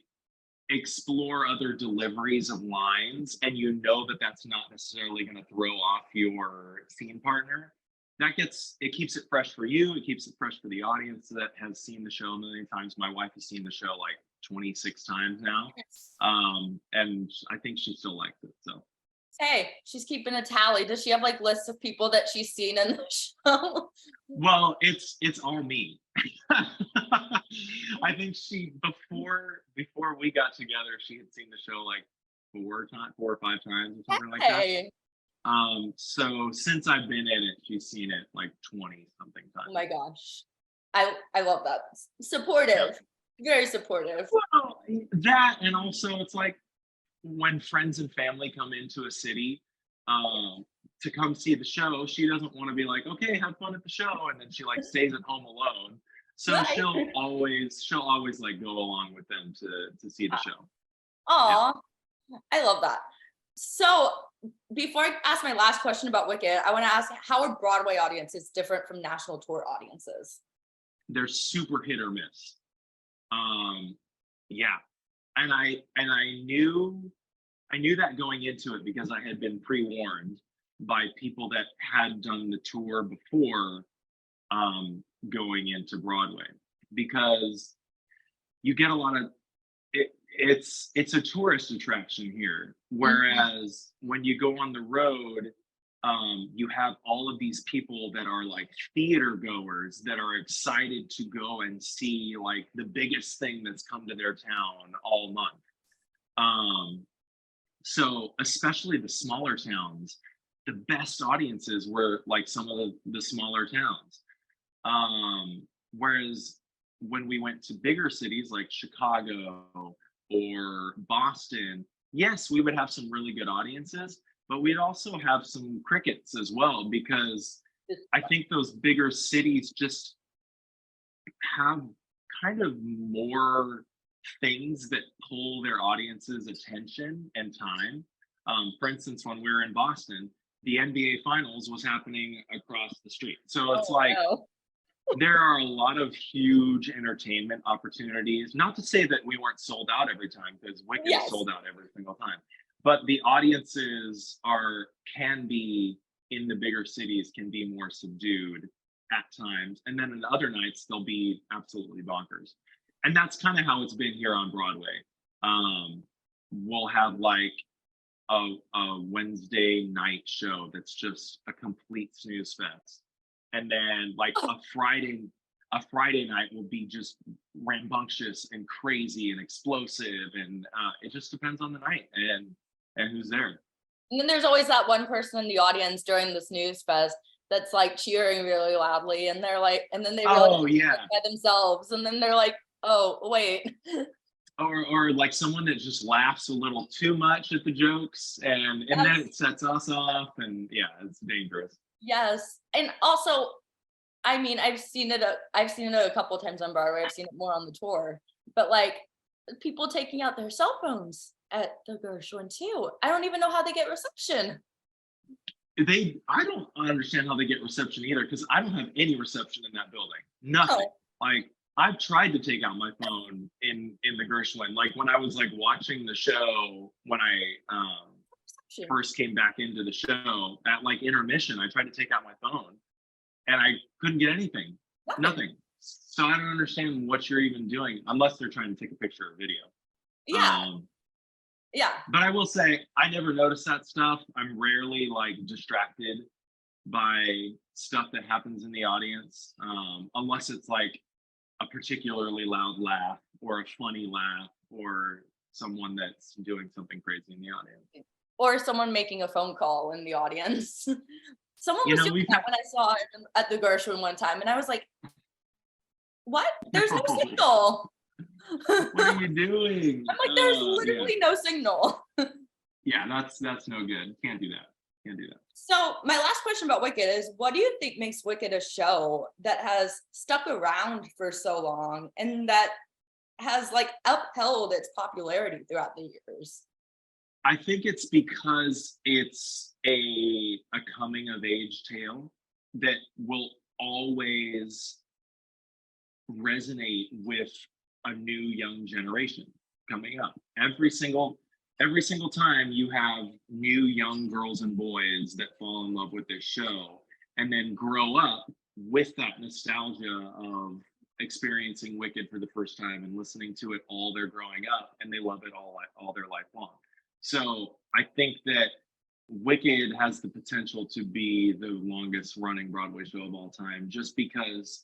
explore other deliveries of lines and you know that that's not necessarily going to throw off your scene partner, it keeps it fresh for you. It keeps it fresh for the audience that has seen the show a million times. My wife has seen the show like 26 times now. And I think she still likes it. So hey, she's keeping a tally. Does she have like lists of people that she's seen in the show? Well, it's all me. I think before we got together, she had seen the show like 4 or 5 times or something like that. So since I've been in it, she's seen it like 20 something times. Oh my gosh. I love that. Supportive. Very supportive. Well, that, and also it's like when friends and family come into a city to come see the show, she doesn't want to be like, okay, have fun at the show, and then she like stays at home alone. So right. she'll always like go along with them to see the show. Aw, yeah. I love that. So before I ask my last question about Wicked, I want to ask, how are Broadway audiences different from national tour audiences? They're super hit or miss. Yeah. And I knew that going into it because I had been pre-warned by people that had done the tour before going into Broadway, because you get a lot of it's a tourist attraction here, whereas when you go on the road, you have all of these people that are like theater goers that are excited to go and see like the biggest thing that's come to their town all month. So especially the smaller towns, the best audiences were like some of the smaller towns. Whereas when we went to bigger cities like Chicago or Boston, yes, we would have some really good audiences, but we'd also have some crickets as well, because I think those bigger cities just have kind of more things that pull their audience's attention and time. For instance, when we were in Boston, the NBA Finals was happening across the street. So it's there are a lot of huge entertainment opportunities. Not to say that we weren't sold out every time, because Wicked is sold out every single time. But the audiences can be in the bigger cities, can be more subdued at times. And then in other nights, they'll be absolutely bonkers. And that's kind of how it's been here on Broadway. We'll have like a Wednesday night show that's just a complete snooze fest. And then like a Friday night will be just rambunctious and crazy and explosive. And it just depends on the night and who's there. And then there's always that one person in the audience during the snooze fest that's like cheering really loudly, and they're like, and then they by themselves, and then they're like, oh wait. Or like someone that just laughs a little too much at the jokes, and then it sets us off, and yeah, it's dangerous. Yes. And also, I mean, I've seen it a couple times on Broadway. I've seen it more on the tour. But like people taking out their cell phones at the Gershwin too. I don't even know how they get reception. I don't understand how they get reception either, because I don't have any reception in that building. Nothing. Oh, Like I've tried to take out my phone in the Gershwin. Like when I was like watching the show when I reception. first came back into the show at like intermission, I tried to take out my phone and I couldn't get anything. Nothing. So I don't understand what you're even doing unless they're trying to take a picture or video. Yeah. Yeah. But I will say I never notice that stuff. I'm rarely like distracted by stuff that happens in the audience, unless it's like a particularly loud laugh or a funny laugh or someone that's doing something crazy in the audience. Or someone making a phone call in the audience. Someone You was know, doing that when I saw it at the Gershwin one time, and I was like, "What? There's no signal." What are you doing? I'm like, "There's literally no signal." Yeah, that's no good. Can't do that. Can't do that. So my last question about Wicked is, what do you think makes Wicked a show that has stuck around for so long and that has like upheld its popularity throughout the years? I think it's because it's a coming of age tale that will always resonate with a new young generation coming up. Every single time you have new young girls and boys that fall in love with this show and then grow up with that nostalgia of experiencing Wicked for the first time and listening to it all their growing up, and they love it all their life long. So I think that Wicked has the potential to be the longest running Broadway show of all time, just because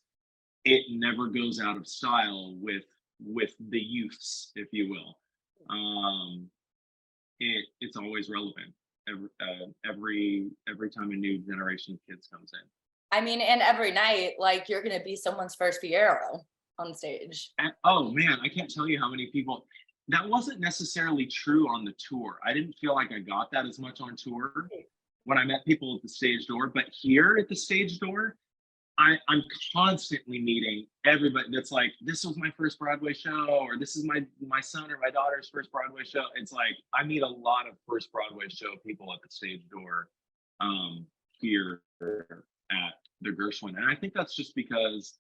it never goes out of style with the youths, if you will. It's always relevant every time a new generation of kids comes in. I mean, and every night, like you're gonna be someone's first Fiyero on stage. And, oh man, I can't tell you how many people. That wasn't necessarily true on the tour. I didn't feel like I got that as much on tour when I met people at the stage door, but here at the stage door, I'm constantly meeting everybody that's like, this was my first Broadway show, or this is my son or my daughter's first Broadway show. It's like I meet a lot of first Broadway show people at the stage door here at the Gershwin. And I think that's just because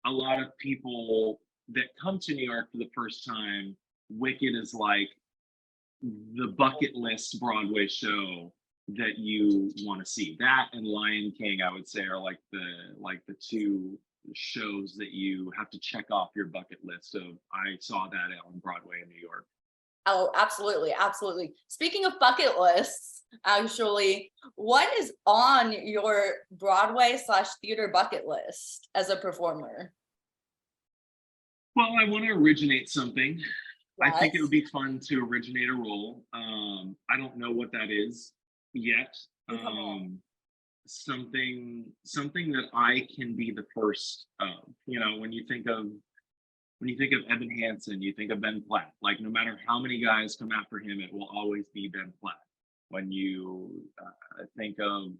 a lot of people that come to New York for the first time, Wicked is like the bucket list Broadway show that you want to see. That and Lion King, I would say, are like the two shows that you have to check off your bucket list of I saw that on Broadway in New York. Oh, absolutely, absolutely. Speaking of bucket lists, actually, what is on your Broadway/theater bucket list as a performer? Well, I want to originate something. Yes. I think it would be fun to originate a role. I don't know what that is yet. Something that I can be the first of. You know, when you think of Evan Hansen, you think of Ben Platt. Like no matter how many guys come after him, it will always be Ben Platt. When you think of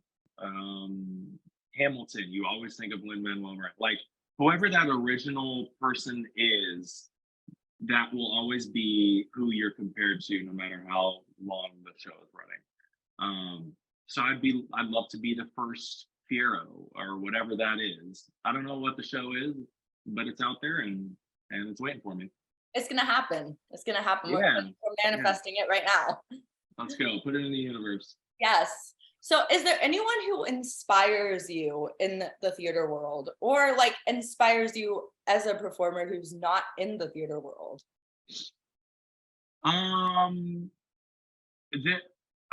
Hamilton, you always think of Lin-Manuel Miranda. Like whoever that original person is, that will always be who you're compared to, no matter how long the show is running. So I'd love to be the first Fiyero or whatever that is. I don't know what the show is, but it's out there and it's waiting for me. It's gonna happen. It's gonna happen. Yeah. We're manifesting it right now. Let's go. Put it in the universe. Yes. So is there anyone who inspires you in the theater world, or like inspires you as a performer who's not in the theater world? Oh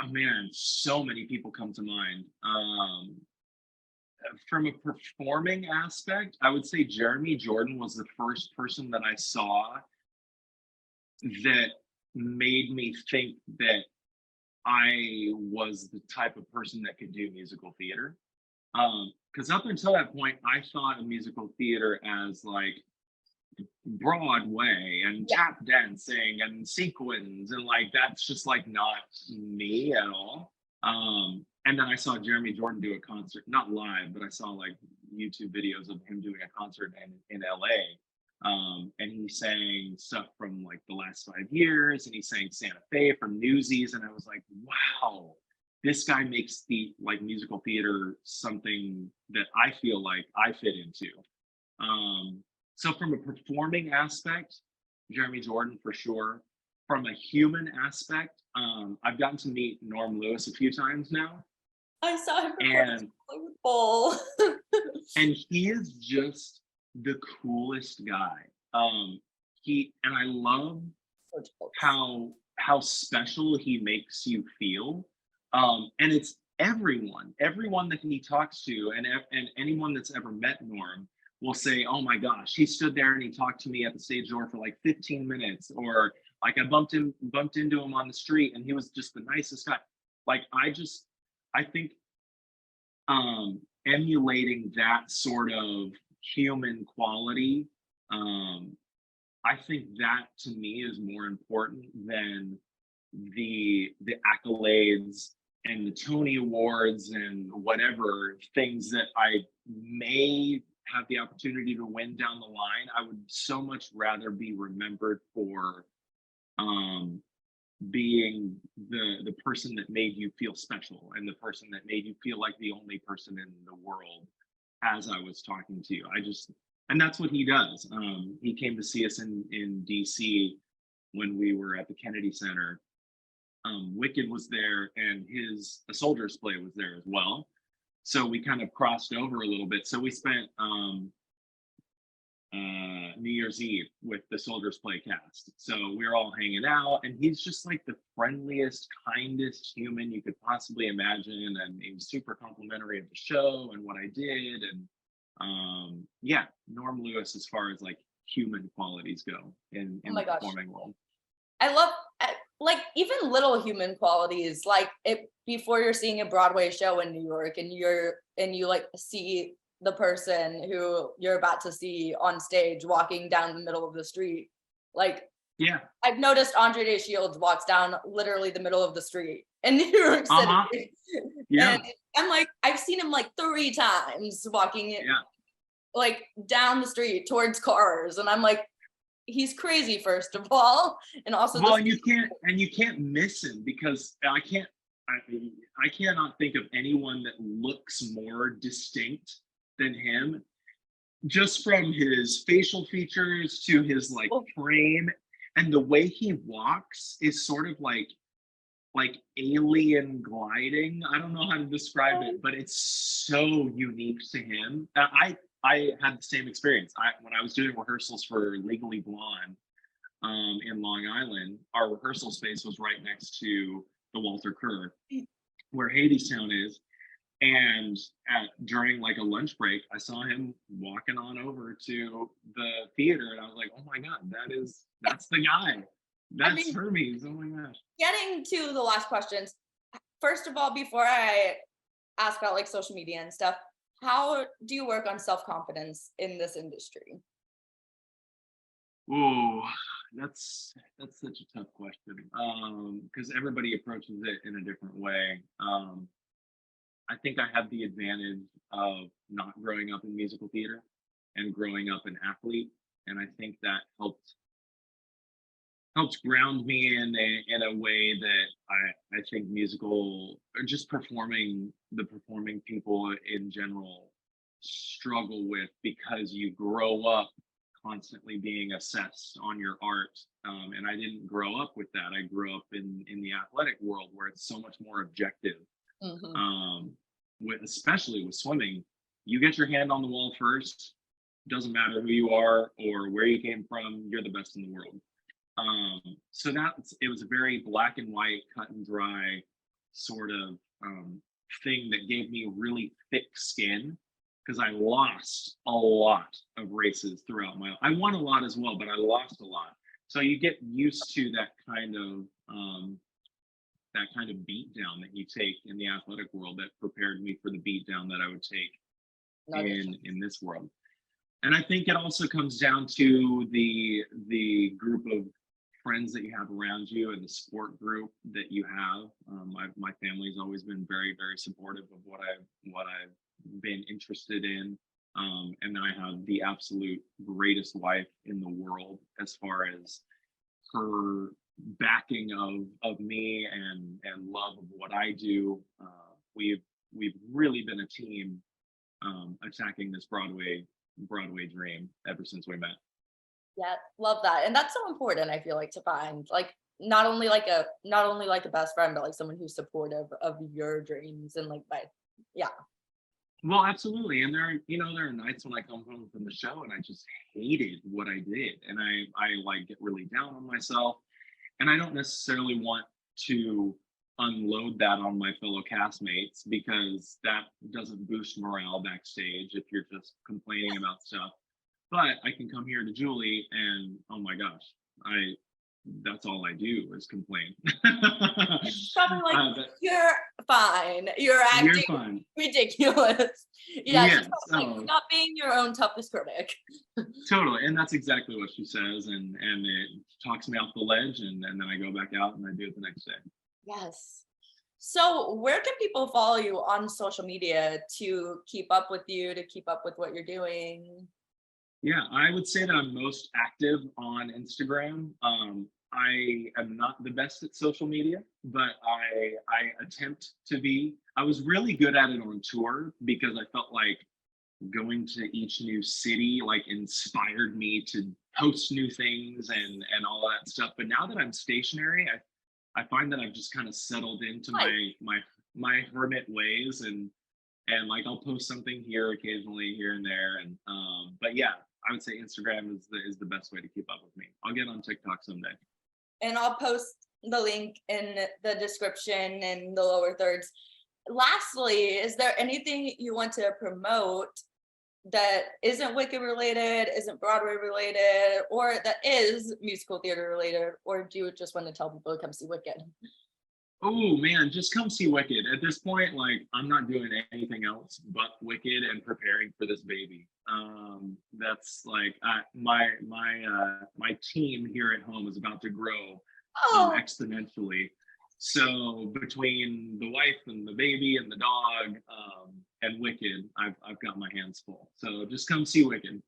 man, so many people come to mind. From a performing aspect, I would say Jeremy Jordan was the first person that I saw that made me think that I was the type of person that could do musical theater. Because up until that point, I thought of musical theater as like Broadway and tap dancing and sequins, and like that's just like not me at all. And then I saw Jeremy Jordan do a concert, not live, but I saw like YouTube videos of him doing a concert in LA. And he sang stuff from like the last 5 years, and he sang Santa Fe from Newsies, and I was like, wow, this guy makes the like musical theater something that I feel like I fit into. So from a performing aspect, Jeremy Jordan for sure. From a human aspect, I've gotten to meet Norm Lewis a few times now. I saw him and bowl. and he is just the coolest guy. And I love how special he makes you feel. And it's everyone that he talks to, and anyone that's ever met Norm will say, "Oh my gosh, he stood there and he talked to me at the stage door for like 15 minutes," or like I bumped into him on the street and he was just the nicest guy. Like I think emulating that sort of human quality, I think that to me is more important than the accolades and the Tony Awards and whatever things that I may have the opportunity to win down the line. I would so much rather be remembered for being the person that made you feel special, and the person that made you feel like the only person in the world as I was talking to you. And that's what he does. He came to see us in DC when we were at the Kennedy Center. Wicked was there, and A Soldier's Play was there as well. So we kind of crossed over a little bit. So we spent New Year's Eve with the Soldier's Play cast. So we were all hanging out, and he's just like the friendliest, kindest human you could possibly imagine. And he was super complimentary of the show and what I did. And yeah, Norm Lewis as far as like human qualities go in the performing world. I love like even little human qualities, like before you're seeing a Broadway show in New York and you like see the person who you're about to see on stage walking down the middle of the street. Like, yeah, I've noticed Andre Day Shields walks down literally the middle of the street in New York City. Yeah. And I'm like, I've seen him like 3 times walking like down the street towards cars. And I'm like, he's crazy, first of all. And also, you can't miss him, because I cannot think of anyone that looks more distinct than him, just from his facial features to his like frame, and the way he walks is sort of like alien gliding. I don't know how to describe it, but it's so unique to him. I had the same experience. When I was doing rehearsals for Legally Blonde in Long Island, our rehearsal space was right next to the Walter Kerr, where Hadestown is. And during like a lunch break, I saw him walking on over to the theater, and I was like, "Oh my God, that's the guy. That's Hermes." Oh my gosh. Getting to the last questions, first of all, before I ask about like social media and stuff, how do you work on self-confidence in this industry? Oh, that's such a tough question, because everybody approaches it in a different way. I think I have the advantage of not growing up in musical theater and growing up an athlete, and I think that helps ground me in a way that I think musical, or just performing people in general struggle with, because you grow up constantly being assessed on your art, and I didn't grow up with that. I grew up in the athletic world, where it's so much more objective. Especially with swimming, you get your hand on the wall first. Doesn't matter who you are or where you came from, you're the best in the world. So it was a very black and white, cut and dry sort of thing that gave me really thick skin, because I lost a lot of races throughout my life. I won a lot as well, but I lost a lot. So you get used to that kind of beat down that you take in the athletic world, that prepared me for the beat down that I would take in this world. And I think it also comes down to the group of friends that you have around you, and the support group that you have. My family's always been very, very supportive of what I've been interested in. And then I have the absolute greatest wife in the world as far as her backing of me and love of what I do. We've really been a team attacking this Broadway dream ever since we met. Yeah, love that. And that's so important, I feel like, to find like not only like a best friend, but like someone who's supportive of your dreams and like yeah. Well, absolutely. And there are nights when I come home from the show and I just hated what I did. And I like get really down on myself. And I don't necessarily want to unload that on my fellow castmates because that doesn't boost morale backstage if you're just complaining about stuff. But I can come here to Julie and oh my gosh, that's all I do is complain. It's probably like, But you're fine. You're acting you're fine. ridiculous. Yeah, Yes. she's probably like, not being your own toughest critic. Totally. And that's exactly what she says. And it talks me off the ledge. And then I go back out and I do it the next day. Yes. So where can people follow you on social media to keep up with you, to keep up with what you're doing? Yeah, I would say that I'm most active on Instagram. I am not the best at social media, but I attempt to be. I was really good at it on tour because I felt like going to each new city like inspired me to post new things and all that stuff. But now that I'm stationary, I find that I've just kind of settled into my hermit ways and like I'll post something here occasionally here and there but yeah, I would say Instagram is the best way to keep up with me. I'll get on TikTok someday. And I'll post the link in the description in the lower thirds. Lastly, is there anything you want to promote that isn't Wicked related, isn't Broadway related, or that is musical theater related, or do you just want to tell people to come see Wicked? Oh man, just come see Wicked. At this point, like I'm not doing anything else but Wicked and preparing for this baby. That's like my team here at home is about to grow exponentially. So between the wife and the baby and the dog and Wicked, I've got my hands full. So just come see Wicked.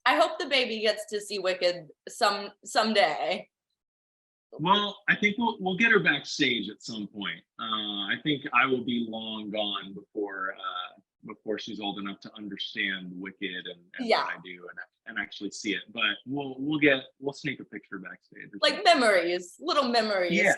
I hope the baby gets to see Wicked someday. Well, I think we'll get her backstage at some point. I think I will be long gone before she's old enough to understand Wicked and what I do and actually see it. But we'll sneak a picture backstage. Like memories, little memories. Yeah,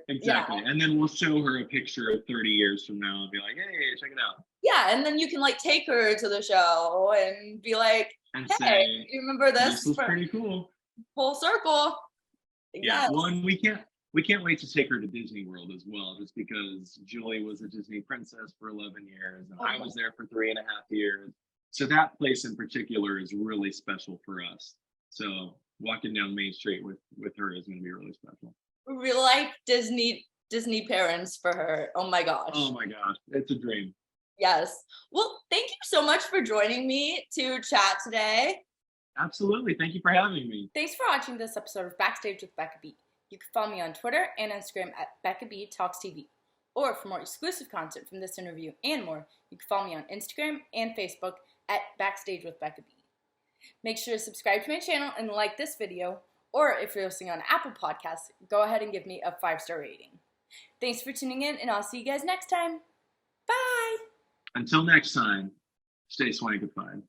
exactly. Yeah. And then we'll show her a picture of 30 years from now and be like, hey, check it out. Yeah, and then you can like take her to the show and be like, and hey, say, you remember this? This was pretty cool. Full circle. Yeah, yes. Well, and we can't wait to take her to Disney World as well, just because Julie was a Disney princess for 11 years and I was there for 3.5 years. So that place in particular is really special for us. So walking down Main Street with her is going to be really special. Real life Disney parents for her. Oh my gosh. Oh my gosh, it's a dream. Yes. Well, thank you so much for joining me to chat today. Absolutely. Thank you for having me. Thanks for watching this episode of Backstage with Becca B. You can follow me on Twitter and Instagram at Becca B Talks TV. Or for more exclusive content from this interview and more, you can follow me on Instagram and Facebook at Backstage with Becca B. Make sure to subscribe to my channel and like this video. Or if you're listening on Apple Podcasts, go ahead and give me a 5-star rating. Thanks for tuning in, and I'll see you guys next time. Bye! Until next time, stay swankified.